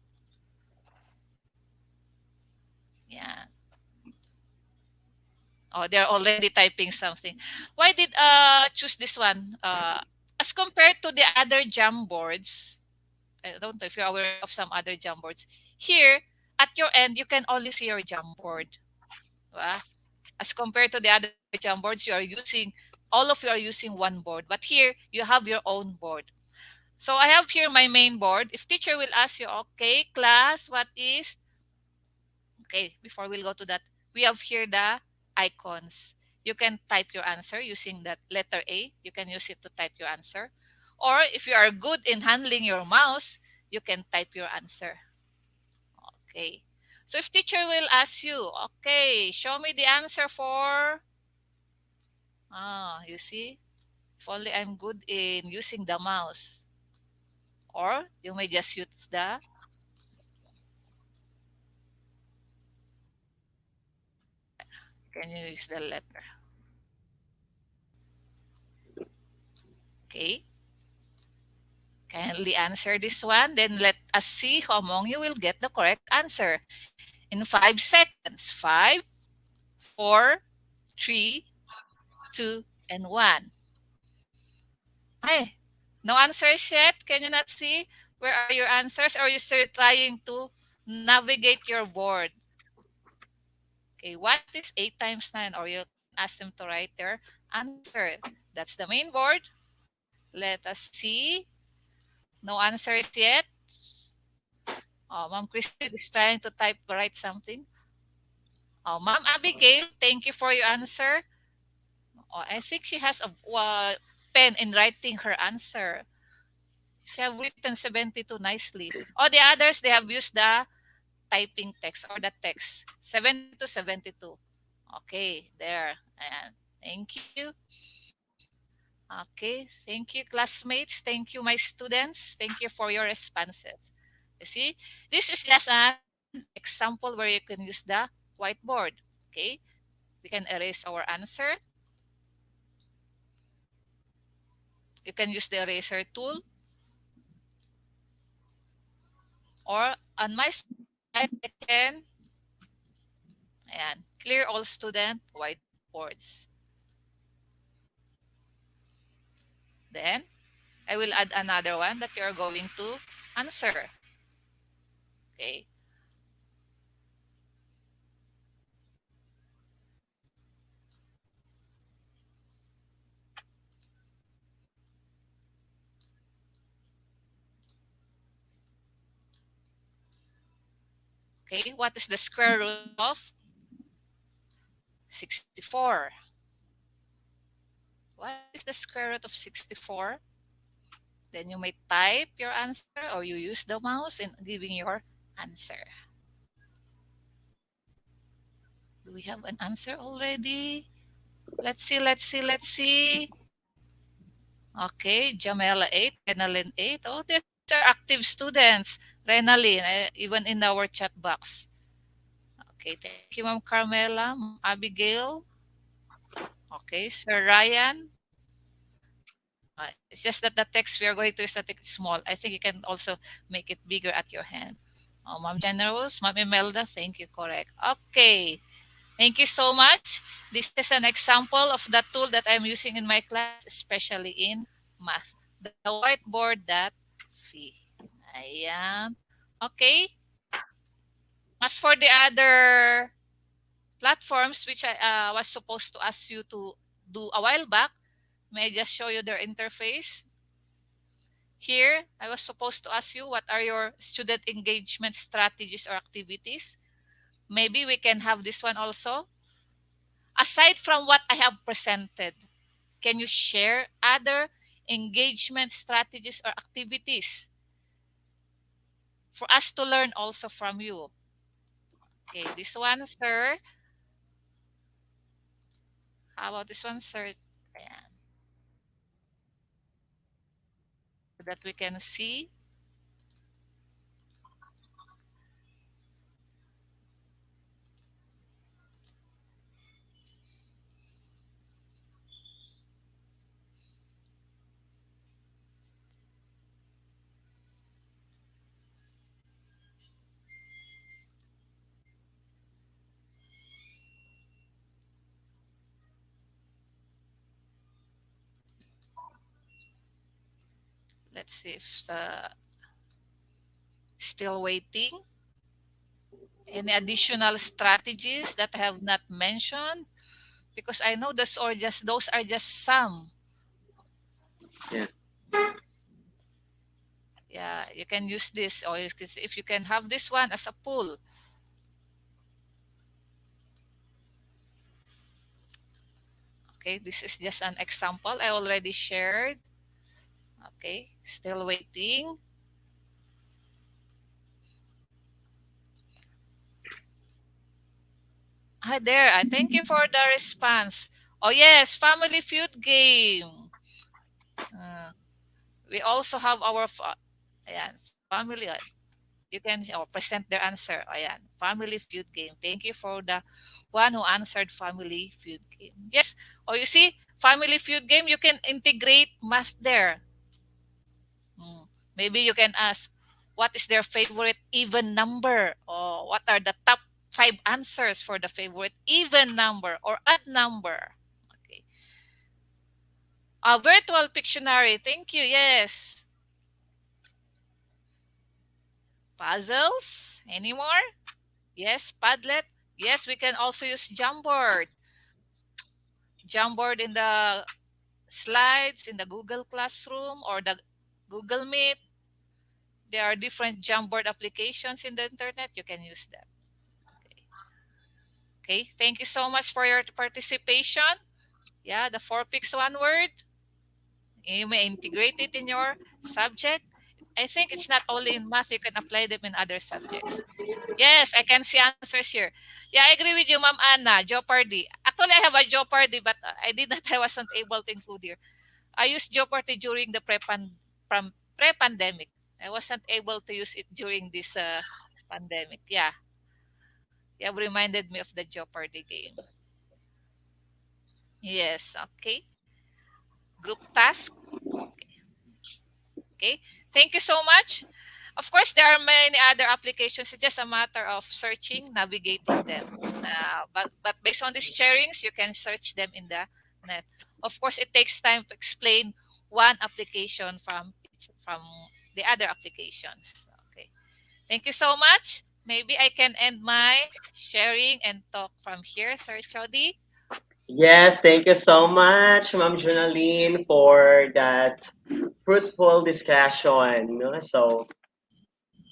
Yeah. Oh, they're already typing something. Why did choose this one? As compared to the other Jamboards, I don't know if you're aware of some other Jamboards. Here, at your end, you can only see your Jamboard. Diba? As compared to the other Jamboards, all of you are using one board. But here, you have your own board. So I have here my main board. If teacher will ask you, okay, class, what is okay, before we'll go to that, we have here the icons. You can type your answer using that letter A. You can use it to type your answer. Or if you are good in handling your mouse, you can type your answer. Okay. So if teacher will ask you, okay, show me the answer for, you see, if only I'm good in using the mouse. Or you may just use can you use the letter? Okay. Kindly answer this one. Then let us see who among you will get the correct answer in 5 seconds. 5, 4, 3, 2, and 1. Hey, no answers yet? Can you not see? Where are your answers? Or are you still trying to navigate your board? Okay, what is 8 times 9? Or you can ask them to write their answer. That's the main board. Let us see. No answers yet. Oh, Ma'am Christine is trying to type, write something. Oh, Ma'am Abigail, thank you for your answer. Oh, I think she has a pen in writing her answer. She have written 72 nicely. Oh, the others, they have used the typing text or the text. 72, 72. Okay, there. And thank you. Okay, thank you, classmates. Thank you, my students. Thank you for your responses. You see, this is just an example where you can use the whiteboard. Okay, we can erase our answer. You can use the eraser tool, or on my side, I can and clear all student whiteboards. Then I will add another one that you are going to answer. Okay. Okay. What is the square root of 64? What is the square root of 64? Then you may type your answer or you use the mouse in giving your answer. Do we have an answer already? Let's see, let's see, let's see. Okay, Jamela 8, Renalyn 8. Oh, these are active students. Renalyn, even in our chat box. Okay, thank you, Ma'am Carmela, Ma'am Abigail. Okay, Sir Ryan. It's just that the text we are going to use, that it's small. I think you can also make it bigger at your hand. Oh, Ma'am Generous, Ma'am Imelda, thank you, correct. Okay, thank you so much. This is an example of the tool that I'm using in my class, especially in math. The whiteboard that fee. Ayan. Okay. As for the other platforms, which I was supposed to ask you to do a while back, may I just show you their interface? Here, I was supposed to ask you what are your student engagement strategies or activities. Maybe we can have this one also. Aside from what I have presented, can you share other engagement strategies or activities for us to learn also from you? Okay, this one, sir. How about this one, sir? Ayan, so that we can see. Let's see if still waiting. Any additional strategies that I have not mentioned? Because I know those are just some. Yeah. Yeah, you can use this, or if you can have this one as a pool. Okay, this is just an example I already shared. Okay, still waiting. Hi there. I thank you for the response. Oh yes, Family Feud game. Uh, we also have our ayan, family. You can present their answer. Ayan, Family Feud game. Thank you for the one who answered Family Feud game. Yes. Oh, you see, Family Feud game. You can integrate math there. Mm. Maybe you can ask, what is their favorite even number? Or what are the top five answers for the favorite even number or odd number? Okay. Virtual Pictionary. Thank you. Yes. Puzzles? Any more? Yes. Padlet? Yes, we can also use Jamboard. Jamboard in the slides in the Google Classroom or the Google Meet. There are different Jamboard applications in the internet. You can use that. Okay. Okay. Thank you so much for your participation. Yeah, the four picks one word. You may integrate it in your subject. I think it's not only in math, you can apply them in other subjects. Yes, I can see answers here. Yeah, I agree with you, Ma'am Anna. Jeopardy. Actually, I have a Jeopardy, but I did not. I wasn't able to include here. I used Jeopardy during the from pre-pandemic. I wasn't able to use it during this pandemic. Yeah, you have reminded me of the Jeopardy game. Yes. Okay. Group task. Okay. Thank you so much. Of course, there are many other applications. It's just a matter of searching, navigating them. But based on these sharings, you can search them in the net. Of course, it takes time to explain one application from the other applications. Okay. Thank you so much. Maybe I can end my sharing and talk from here, Sir Chody. Yes, thank you so much, Ma'am Junaline, for that fruitful discussion. No? So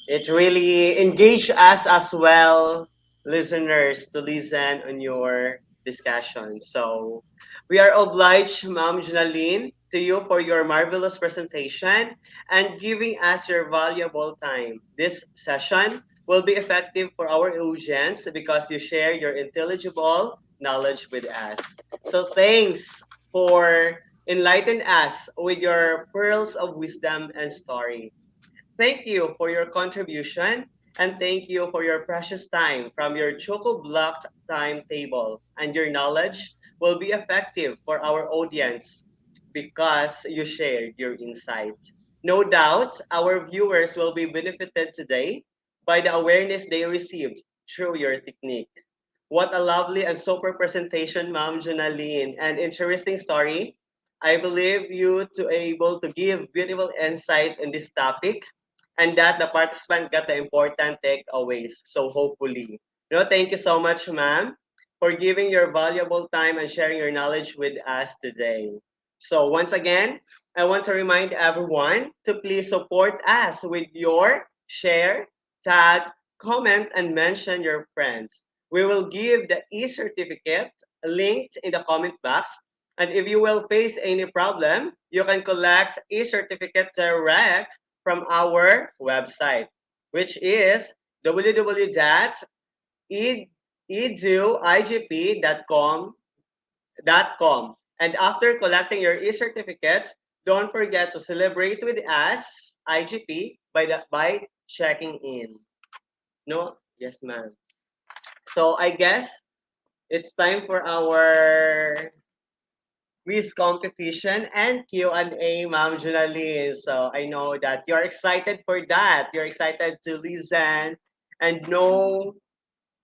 it really engaged us as well, listeners, to listen on your discussion. So we are obliged, Ma'am Junaline, to you for your marvelous presentation and giving us your valuable time. This session will be effective for our audience because you share your intelligible knowledge with us. So thanks for enlightening us with your pearls of wisdom and story. Thank you for your contribution and thank you for your precious time from your choco blocked timetable. And your knowledge will be effective for our audience because you shared your insight. No doubt, our viewers will be benefited today by the awareness they received through your technique. What a lovely and super presentation, Ma'am Jonaline, and interesting story. I believe you to able to give beautiful insight in this topic and that the participant got the important takeaways. So hopefully, thank you so much, ma'am, for giving your valuable time and sharing your knowledge with us today. So once again, I want to remind everyone to please support us with your share, tag, comment, and mention your friends. We will give the e-certificate linked in the comment box. And if you will face any problem, you can collect e-certificate direct from our website, which is www.eduigp.com. And after collecting your e-certificate, don't forget to celebrate with us, IGP, by checking in. No? Yes, ma'am. So I guess it's time for our quiz competition and Q&A, Ma'am Junaline. So I know that you're excited for that. You're excited to listen and know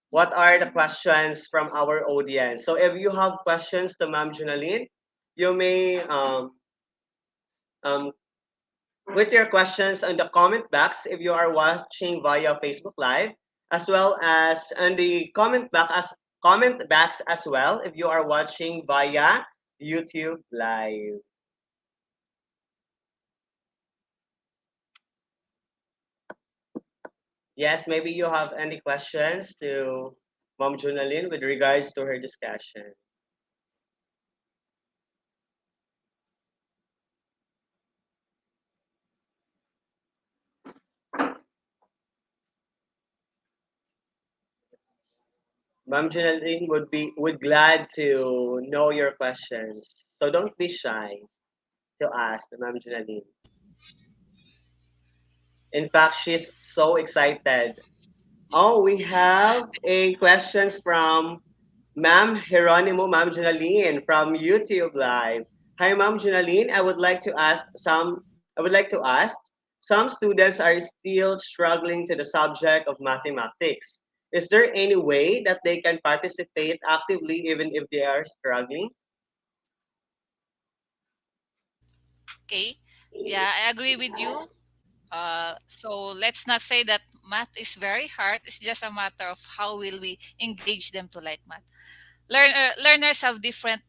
what are the questions from our audience. So if you have questions to Ma'am Junaline, you may um, put your questions in the comment box if you are watching via Facebook Live, as well as in the comment box as well if you are watching via YouTube Live. Yes, maybe you have any questions to Mom Junalyn with regards to her discussion. Mom Junalyn would glad to know your questions. So don't be shy to ask Mom Junalyn. In fact, she's so excited. Oh, we have a questions from Ma'am Geronimo, Ma'am Junalyn from YouTube Live. Hi, Ma'am Junalyn. I would like to ask, some students are still struggling to the subject of mathematics. Is there any way that they can participate actively even if they are struggling? Okay. Yeah, I agree with you. So let's not say that math is very hard. It's just a matter of how will we engage them to like math. Learners have different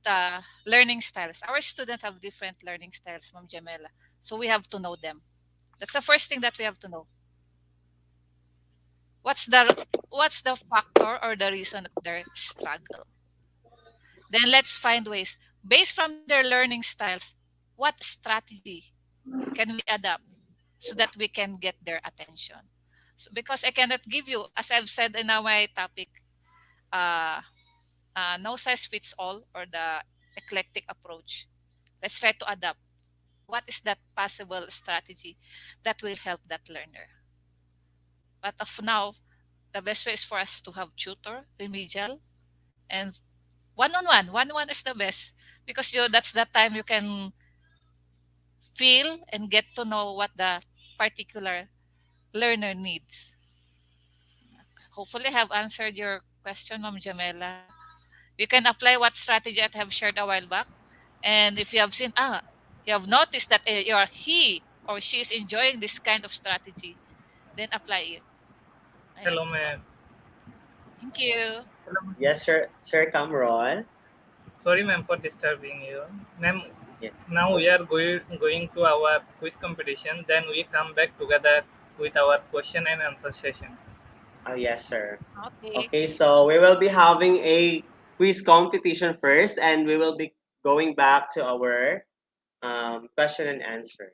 learning styles. Our students have different learning styles, Ma'am Jamela. So we have to know them. That's the first thing that we have to know. What's the what's the factor or the reason of their struggle? Then let's find ways based from their learning styles. What strategy can we adapt so that we can get their attention? So, because I cannot give you, as I've said in my topic, uh, no size fits all or the eclectic approach. Let's try to adapt. What is that possible strategy that will help that learner? But of now, the best way is for us to have tutor, remedial, and one-on-one. One-on-one is the best because that's the time you can feel and get to know what the particular learner needs. Hopefully, I have answered your question, Ma'am Jamela. You can apply what strategy I have shared a while back. And if you have seen, you have noticed that he or she is enjoying this kind of strategy, then apply it. Ayan. Hello, ma'am. Thank you. Hello, ma'am. Yes, Sir Cameron. Sorry, ma'am, for disturbing you. Ma'am, Yeah. now we are going to our quiz competition. Then we come back together with our question and answer session. Oh, yes, sir. Okay. Okay, so we will be having a quiz competition first, and we will be going back to our question and answer.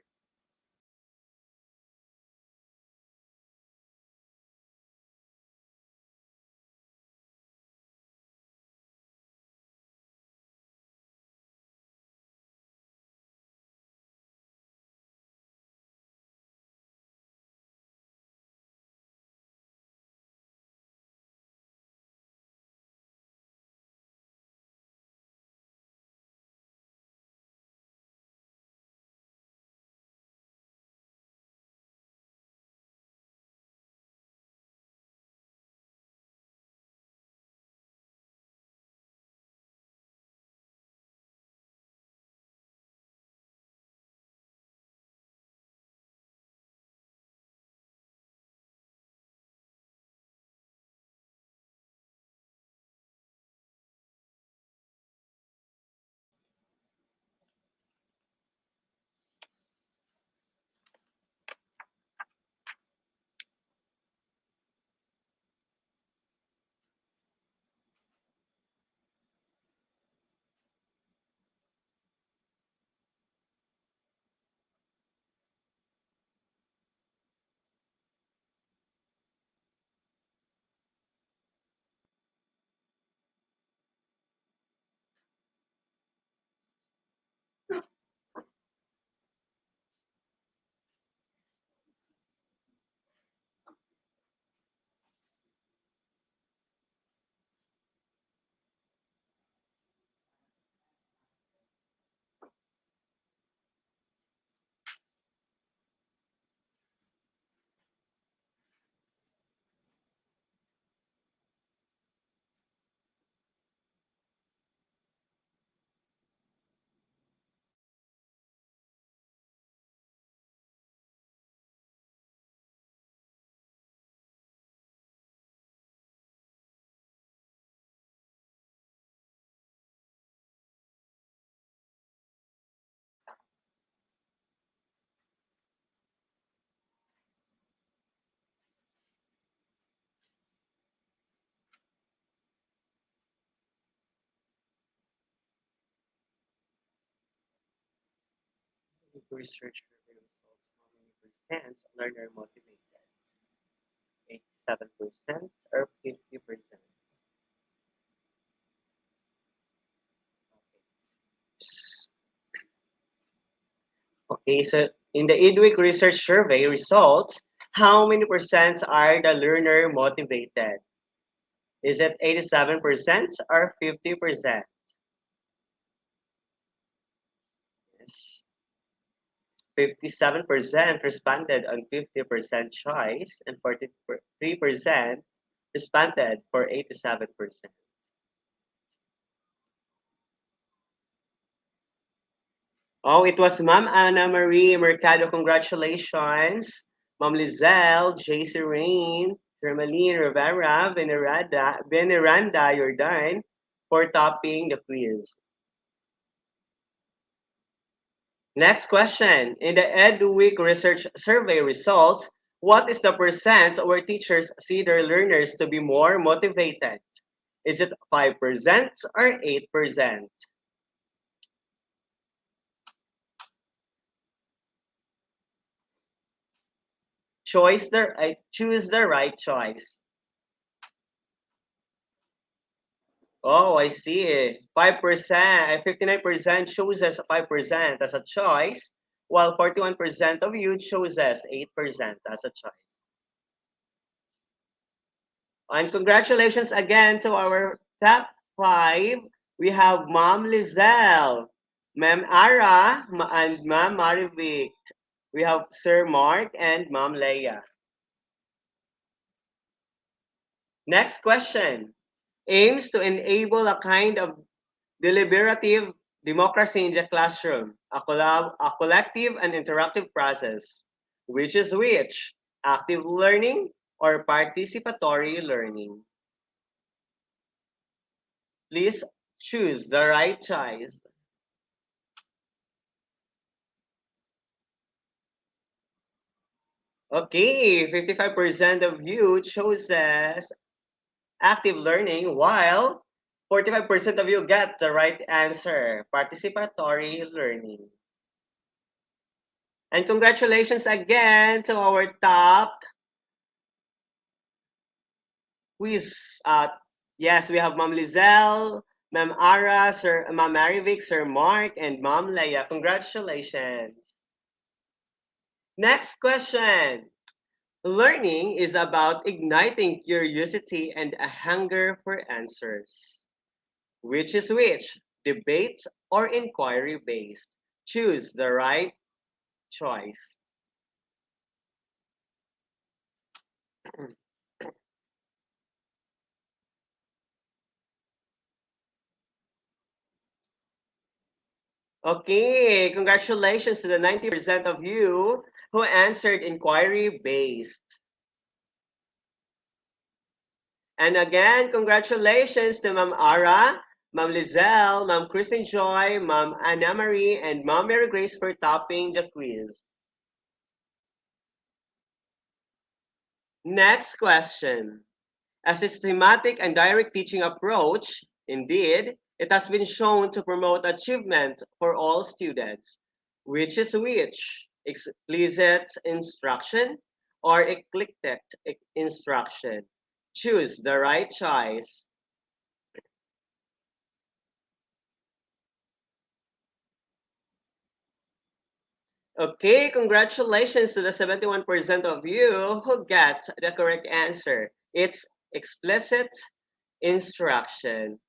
Research survey results. How many percent learner motivated? 87% or 50%? Okay, so in the Edwick Research Survey results, how many percent are the learner motivated? Is it 87% or 50%? Yes. 57% responded on 50% choice and 43% responded for 87%. Oh, it was Ma'am Anna Marie Mercado. Congratulations. Ma'am Lizelle, JC Rain, Hermeline Rivera, Veneranda Jordan for topping the quiz. Next question. In the EdWeek research survey results, what is the percent where teachers see their learners to be more motivated? Is it 5% or 8%? Choose the right choice. Oh, I see. 5%, 59% chooses 5% as a choice, while 41% of you chooses 8% as a choice. And congratulations again to our top five. We have Mom Lizelle, Ma'am Ara, and Ma'am Marivic. We have Sir Mark and Ma'am Leia. Next question. Aims to enable a kind of deliberative democracy in the classroom, a collective and interactive process. Which is which? Active learning or participatory learning? Please choose the right choice. Okay, 55% of you chooses active learning, while 45% of you get the right answer, participatory learning. And congratulations again to our top quiz. Yes, we have Ma'am Lizelle, Ma'am Ara, Sir Ma'am Marivic, Sir Mark, and Ma'am Leia. Congratulations. Next question. Learning is about igniting curiosity and a hunger for answers. Which is which? Debate or inquiry based? Choose the right choice. Okay, congratulations to the 90% of you who answered inquiry based. And again, congratulations to Ma'am Ara, Ma'am Lizelle, Ma'am Kristen Joy, Ma'am Anna Marie, and Ma'am Mary Grace for topping the quiz. Next question. A systematic and direct teaching approach, indeed, it has been shown to promote achievement for all students. Which is which? Explicit instruction or eclectic instruction? Choose the right choice. Okay, congratulations to the 71% of you who get the correct answer. It's explicit instruction.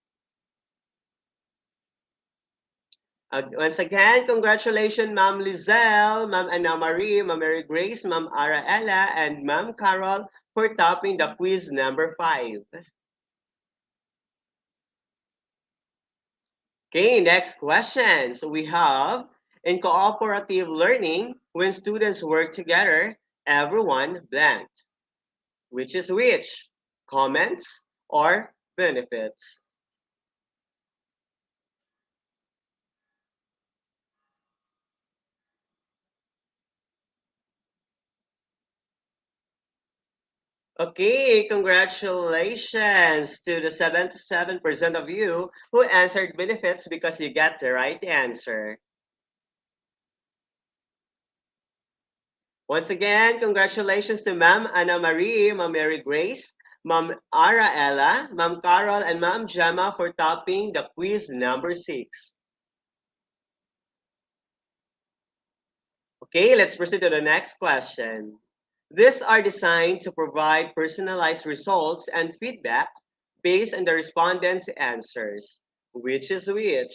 Once again, congratulations, Ma'am Lizelle, Ma'am Anna Marie, Ma'am Mary Grace, Ma'am Ara Ella, and Ma'am Carol for topping the quiz number 5. Okay, next question. So we have, in cooperative learning, when students work together, everyone blanked. Which is which? Comments or benefits? Okay, congratulations to the 77% of you who answered benefits because you got the right answer. Once again, congratulations to Ma'am Anna Marie, Ma'am Mary Grace, Ma'am Ara Ella, Ma'am Carol, and Ma'am Gemma for topping the quiz number 6. Okay, let's proceed to the next question. These are designed to provide personalized results and feedback based on the respondents' answers. Which is which?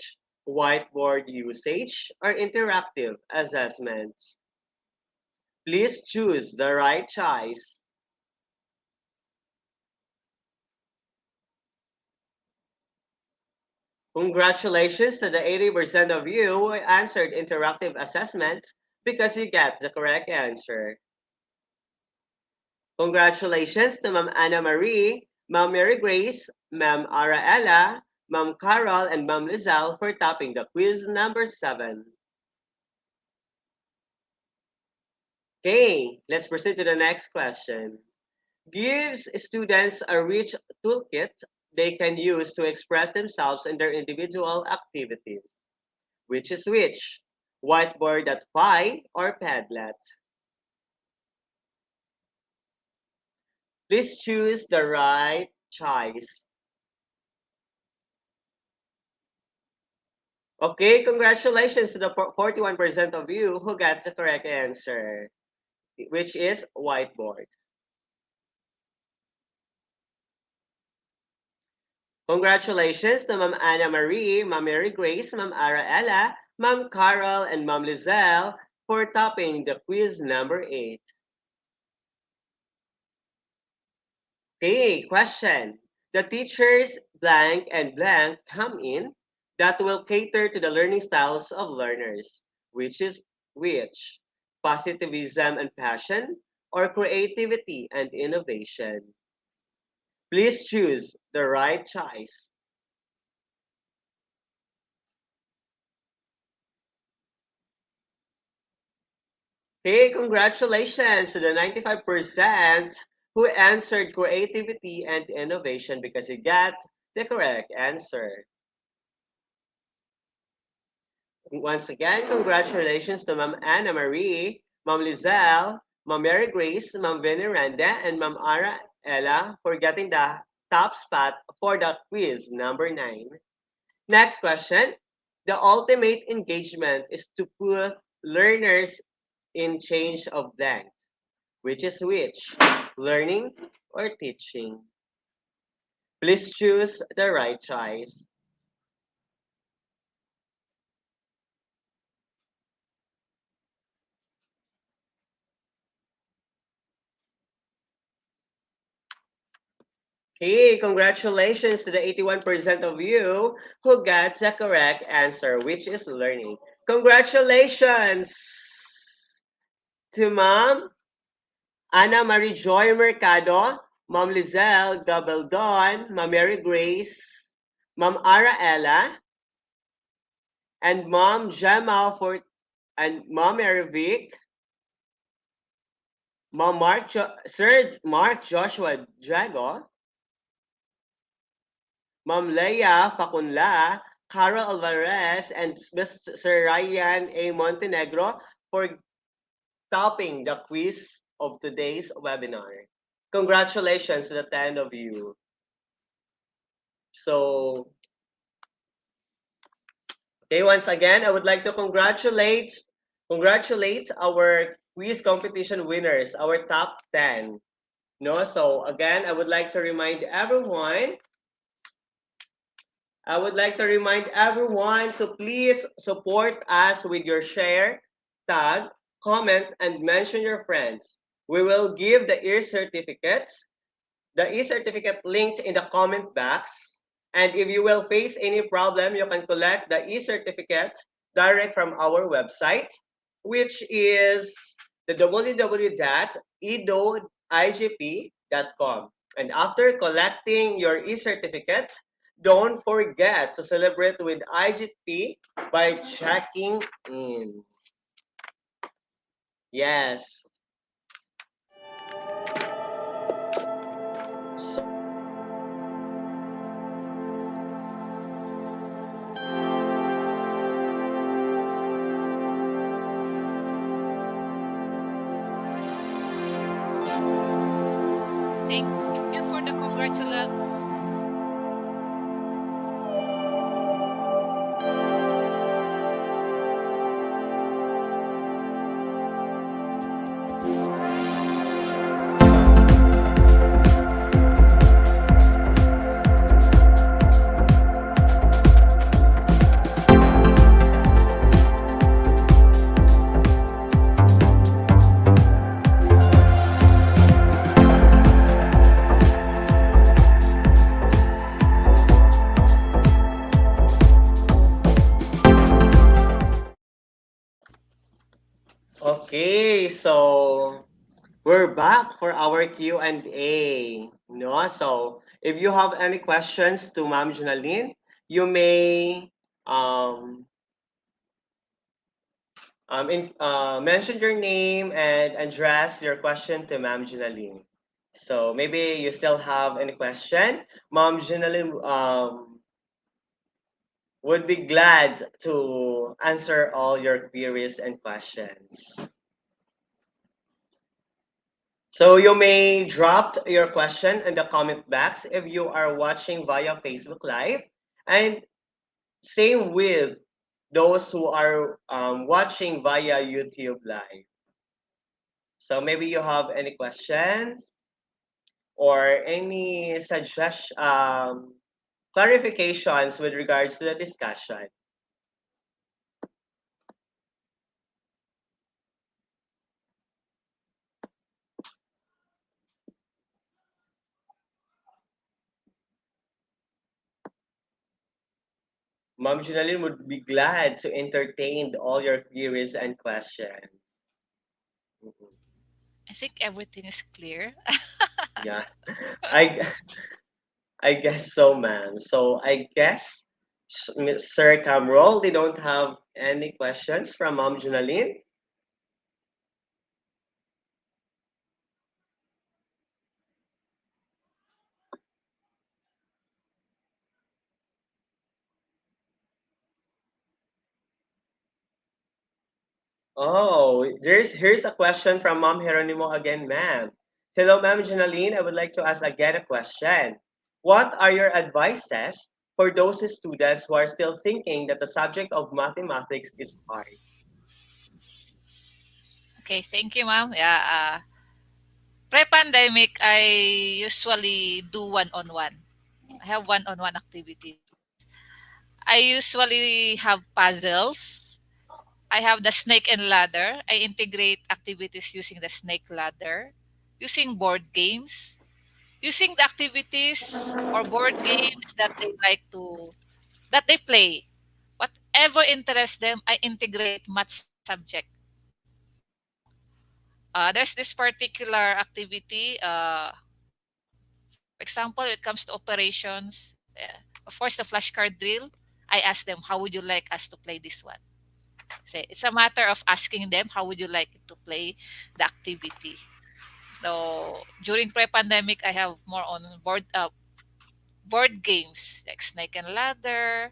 Whiteboard usage or interactive assessments? Please choose the right choice. Congratulations to the 80% of you who answered interactive assessment because you get the correct answer. Congratulations to Ma'am Anna Marie, Ma'am Mary Grace, Ma'am Araella, Ma'am Carol, and Ma'am Lizelle for topping the quiz number 7. Okay, let's proceed to the next question. Gives students a rich toolkit they can use to express themselves in their individual activities. Which is which? Whiteboard.py or Padlet? Please choose the right choice. Okay, congratulations to the 41% of you who got the correct answer, which is whiteboard. Congratulations to Ma'am Anna Marie, Ma'am Mary Grace, Ma'am Araella, Ma'am Carol, and Ma'am Lizelle for topping the quiz number 8. Okay, question. The teachers blank and blank come in that will cater to the learning styles of learners. Which is which? Positivism and passion or creativity and innovation? Please choose the right choice. Hey, congratulations to the 95% who answered creativity and innovation because you got the correct answer. Once again, congratulations to Ma'am Anna Marie, Ma'am Lizelle, Ma'am Mary Grace, Ma'am Veneranda, and Ma'am Ara Ella for getting the top spot for the quiz number 9. Next question. The ultimate engagement is to put learners in change of length. Which is which? Learning or teaching? Please choose the right choice. Hey, congratulations to the 81% of you who got the correct answer, which is learning. Congratulations to Ma'am Ana Marie Joy Mercado, Ma'am Lizelle Gabaldon, Ma'am Mary Grace, Ma'am Ara Ella, and Ma'am Gemma for and Ma'am Mary Vic, Ma'am Sir Mark Joshua Drago, Ma'am Leia Facunla, Carol Alvarez, and Sir Ryan A. Montenegro for topping the quiz of today's webinar. Congratulations to the 10 of you. So, okay, once again, I would like to congratulate our quiz competition winners, our top 10. No, so again, I would like to remind everyone to please support us with your share, tag, comment, and mention your friends. We will give the e-certificate linked in the comment box. And if you will face any problem, you can collect the e-certificate direct from our website, which is the www.edo.igp.com. And after collecting your e-certificate, don't forget to celebrate with IGP by checking in. Yes. Thank you for the congratulations. Okay, so We're back for our Q&A. No, so if you have any questions to Ma'am Junaline, you may um, mention your name and address your question to Ma'am Junaline. So maybe you still have any question. Ma'am Junaline would be glad to answer all your queries and questions. So you may drop your question in the comment box if you are watching via Facebook Live. And same with those who are watching via YouTube Live. So maybe you have any questions or any clarifications with regards to the discussion. Ma'am Junalyn would be glad to entertain all your queries and questions. Mhm. I think everything is clear. Yeah, I I guess so, ma'am. So I guess Sir Camrol, they don't have any questions from Ma'am Junalyn. Oh, here's a question from Ma'am Geronimo again, ma'am. Hello, Ma'am Junalyn. I would like to ask again a question. What are your advices for those students who are still thinking that the subject of mathematics is hard? Okay, thank you, ma'am. Yeah, pre-pandemic, I usually do one-on-one. I have one-on-one activities. I usually have puzzles. I have the snake and ladder. I integrate activities using the snake ladder, using board games, using the activities or board games that they like to that they play. Whatever interests them, I integrate math subject. There's this particular activity. For example, when it comes to operations, of course, the flashcard drill. I ask them, "How would you like us to play this one?" Say, it's a matter of asking them, "How would you like to play the activity?" So during pre-pandemic, I have more on board games like Snake and Ladder.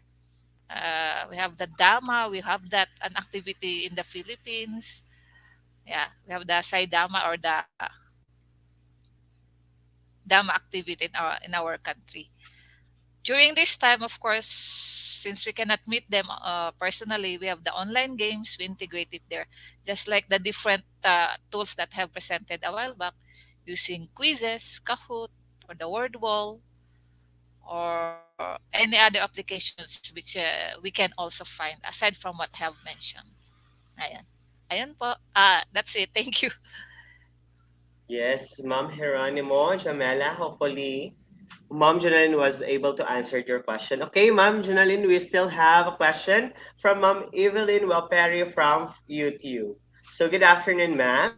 We have the Dama. We have that an activity in the Philippines. Yeah, we have the Saidama or the Dama activity in our country. During this time, of course, since we cannot meet them personally, we have the online games. We integrate it there, just like the different tools that have presented a while back, using quizzes, Kahoot, or the Word Wall, or any other applications which we can also find aside from what I have mentioned. Ayan. Ayan po. That's it. Thank you. Yes, Ma'am Geronimo, Jamela, hopefully Ma'am Janalyn was able to answer your question. Okay, Ma'am Janalyn, we still have a question from Ma'am Evelyn Walperi from YouTube. So good afternoon, ma'am.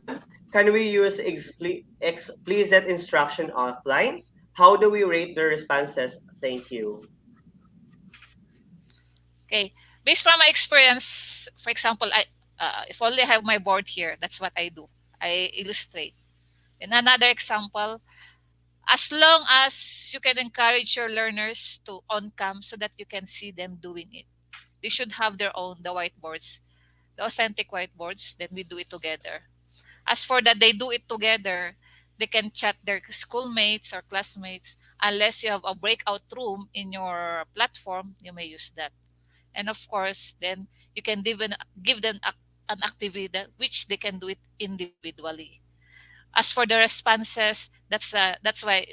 Can we use explicit instruction offline? How do we rate the responses? Thank you. Okay. Based from my experience, for example, if only I have my board here, that's what I do. I illustrate. In another example, as long as you can encourage your learners to on cam so that you can see them doing it. They should have their own the whiteboards, the authentic whiteboards. Then we do it together. As for that, they do it together. They can chat their schoolmates or classmates. Unless you have a breakout room in your platform, you may use that. And of course, then you can even give them an activity which they can do it individually. As for the responses, that's why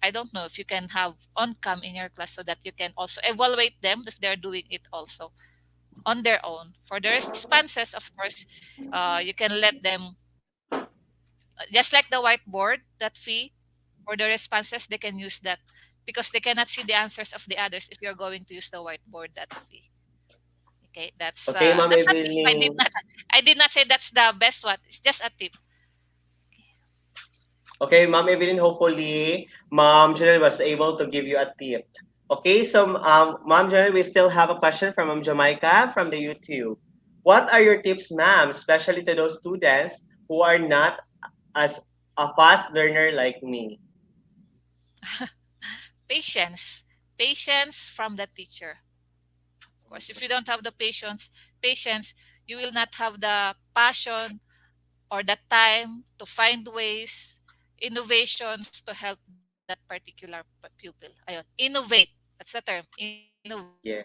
I don't know if you can have on cam in your class so that you can also evaluate them if they're doing it also on their own. For the responses, of course, you can let them just like the whiteboard that fee for the responses they can use that because they cannot see the answers of the others if you're going to use the whiteboard that fee. Okay, Okay, Ma'am that's a tip. I did Evelyn. not I did not say that's the best one. It's just a tip. Okay, Ma'am Evelyn, hopefully Ma'am Janelle was able to give you a tip. Okay, so Ma'am Janelle, we still have a question from Ma'am Jamaica from the YouTube. What are your tips, ma'am, especially to those students who are not as a fast learner like me? Patience. Patience from the teacher. Of course, if you don't have the patience, you will not have the passion or the time to find ways, innovations to help that particular pupil. Ayun, innovate. That's the term. Innovate. Yeah.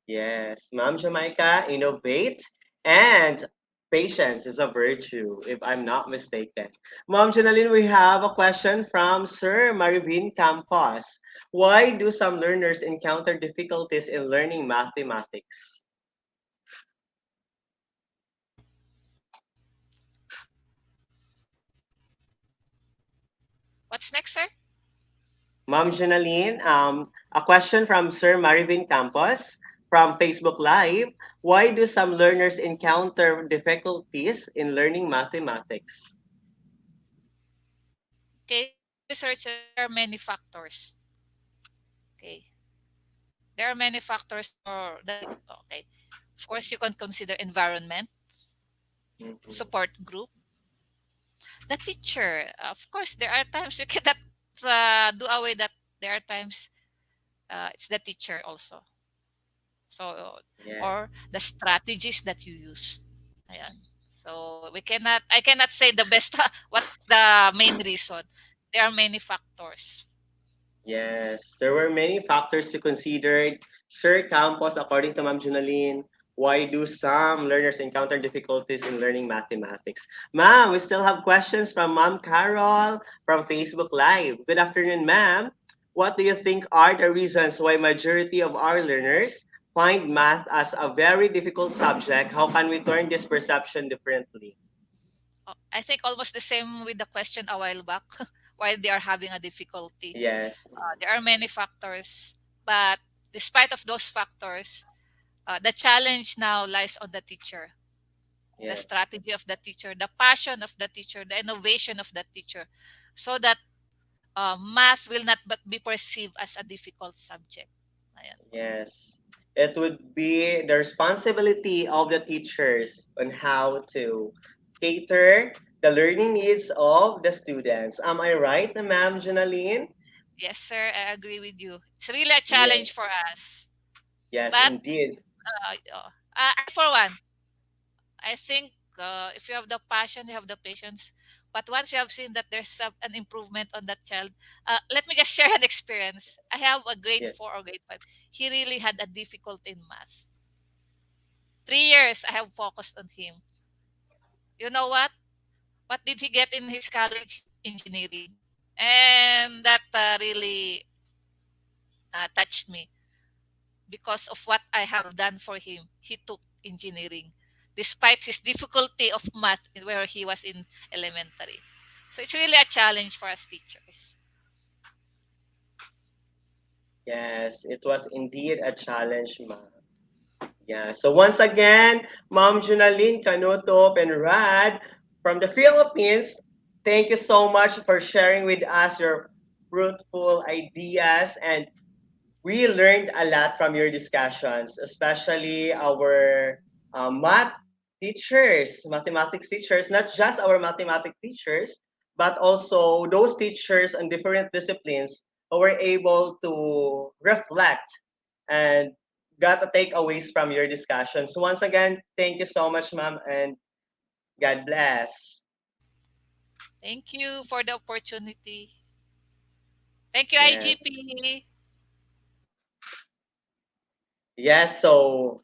Yes, Ma'am Jamaica, innovate and patience is a virtue, if I'm not mistaken. Ma'am Janelle, we have a question from Sir Marivin Campos. Why do some learners encounter difficulties in learning mathematics? What's next, sir? Ma'am Janeline, a question from Sir Marivin Campos from Facebook Live. Why do some learners encounter difficulties in learning mathematics? Okay, according to research, there are many factors. Okay, there are many factors for the. Okay, of course, you can consider environment, Mhm. support group, the teacher. Of course, there are times you cannot do away that. There are times it's the teacher also. So, Yeah. or the strategies that you use. Ayan. So we cannot. I cannot say the best. What the main reason? There are many factors. Yes, there were many factors to consider. Sir Campos, according to Ma'am Junaline, why do some learners encounter difficulties in learning mathematics? Ma'am, we still have questions from Ma'am Carol from Facebook Live. Good afternoon, ma'am. What do you think are the reasons why majority of our learners find math as a very difficult subject? How can we turn this perception differently? I think almost the same with the question a while back. Why they are having a difficulty? Yes, There are many factors, but despite of those factors, the challenge now lies on the teacher, the yes. strategy of the teacher, the passion of the teacher, the innovation of the teacher, so that math will not but be perceived as a difficult subject. Ayan po. Yes. It would be the responsibility of the teachers on how to cater the learning needs of the students. Am I right, Ma'am Janaline? Yes, sir, I agree with you. It's really a Yes. challenge for us. Yes, But indeed. for one, I think if you have the passion, you have the patience. But once you have seen that there's an improvement on that child, let me just share an experience. I have a grade Yes. 4 or grade 5. He really had a difficulty in math. 3 years I have focused on him. You know what? What did he get in his college? Engineering. And that really touched me because of what I have done for him. He took engineering despite his difficulty of math where he was in elementary. So it's really a challenge for us teachers. Yes, it was indeed a challenge, ma'am. Yeah. So once again, Ma'am Junaline, Kanutop, and Rad from the Philippines, thank you so much for sharing with us your fruitful ideas, and we learned a lot from your discussions, especially our math teachers, mathematics teachers, not just our mathematics teachers, but also those teachers on different disciplines who were able to reflect and got the takeaways from your discussions. Once again, thank you so much, ma'am, and God bless. Thank you for the opportunity. Thank you, Yes. IGP. Yes, so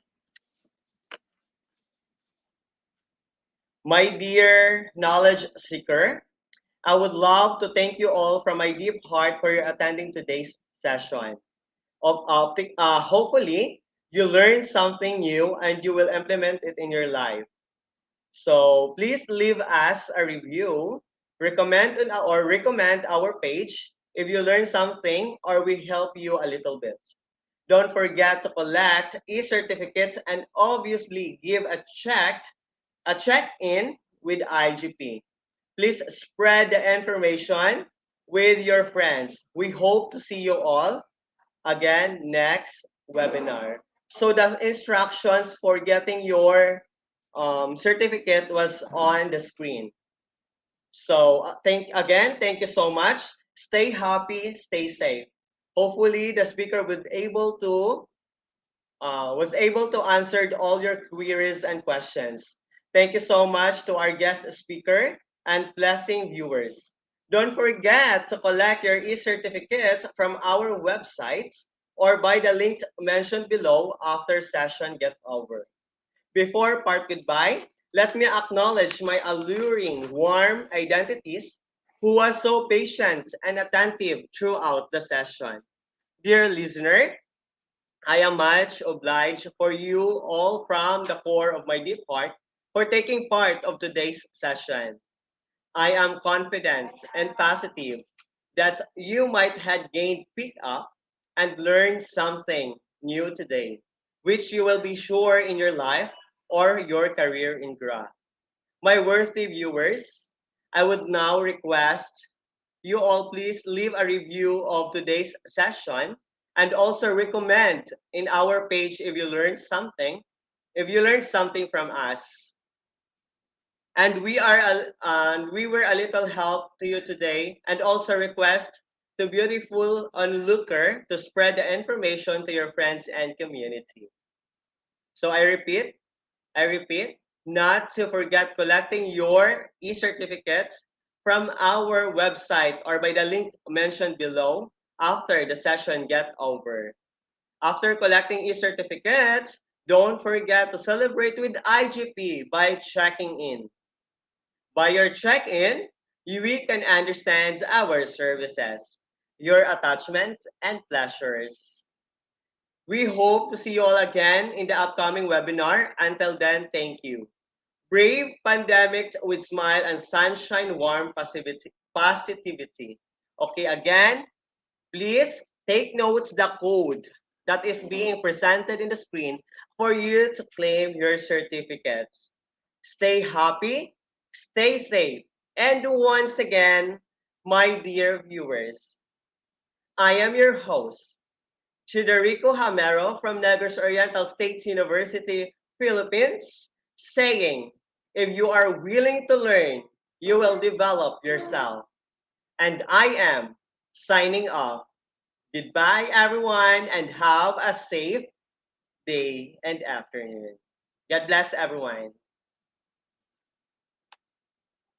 my dear knowledge seeker, I would love to thank you all from my deep heart for your attending today's session. Hopefully, you learned something new and you will implement it in your life. So please leave us a review, recommend our page if you learn something or we help you a little bit. Don't forget to collect e-certificates and obviously give a check in with IGP. Please spread the information with your friends. We hope to see you all again next webinar. So the instructions for getting your certificate was on the screen. So thank you so much. Stay happy, stay safe. Hopefully the speaker was able to answer all your queries and questions. Thank you so much to our guest speaker and blessing viewers. Don't forget to collect your e-certificates from our website or by the link mentioned below after session get over. Before part goodbye, let me acknowledge my alluring, warm identities who was so patient and attentive throughout the session. Dear listener, I am much obliged for you all from the core of my deep heart for taking part of today's session. I am confident and positive that you might have gained pick up and learned something new today, which you will be sure in your life or your career in growth. My worthy viewers, I would now request you all please leave a review of today's session and also recommend in our page if you learned something from us. And we were a little help to you today and also request the beautiful onlooker to spread the information to your friends and community. So I repeat, not to forget collecting your e-certificates from our website or by the link mentioned below after the session get over. After collecting e-certificates, don't forget to celebrate with IGP by checking in. By your check-in, we can understand our services, your attachments and pleasures. We hope to see you all again in the upcoming webinar. Until then, thank you. Brave pandemic with smile and sunshine, warm positivity. Okay, again, please take notes the code that is being presented in the screen for you to claim your certificates. Stay happy, stay safe, and once again, my dear viewers, I am your host, Chidorico Hamero from Negros Oriental State University, Philippines, saying, if you are willing to learn, you will develop yourself. And I am signing off. Goodbye, everyone, and have a safe day and afternoon. God bless everyone.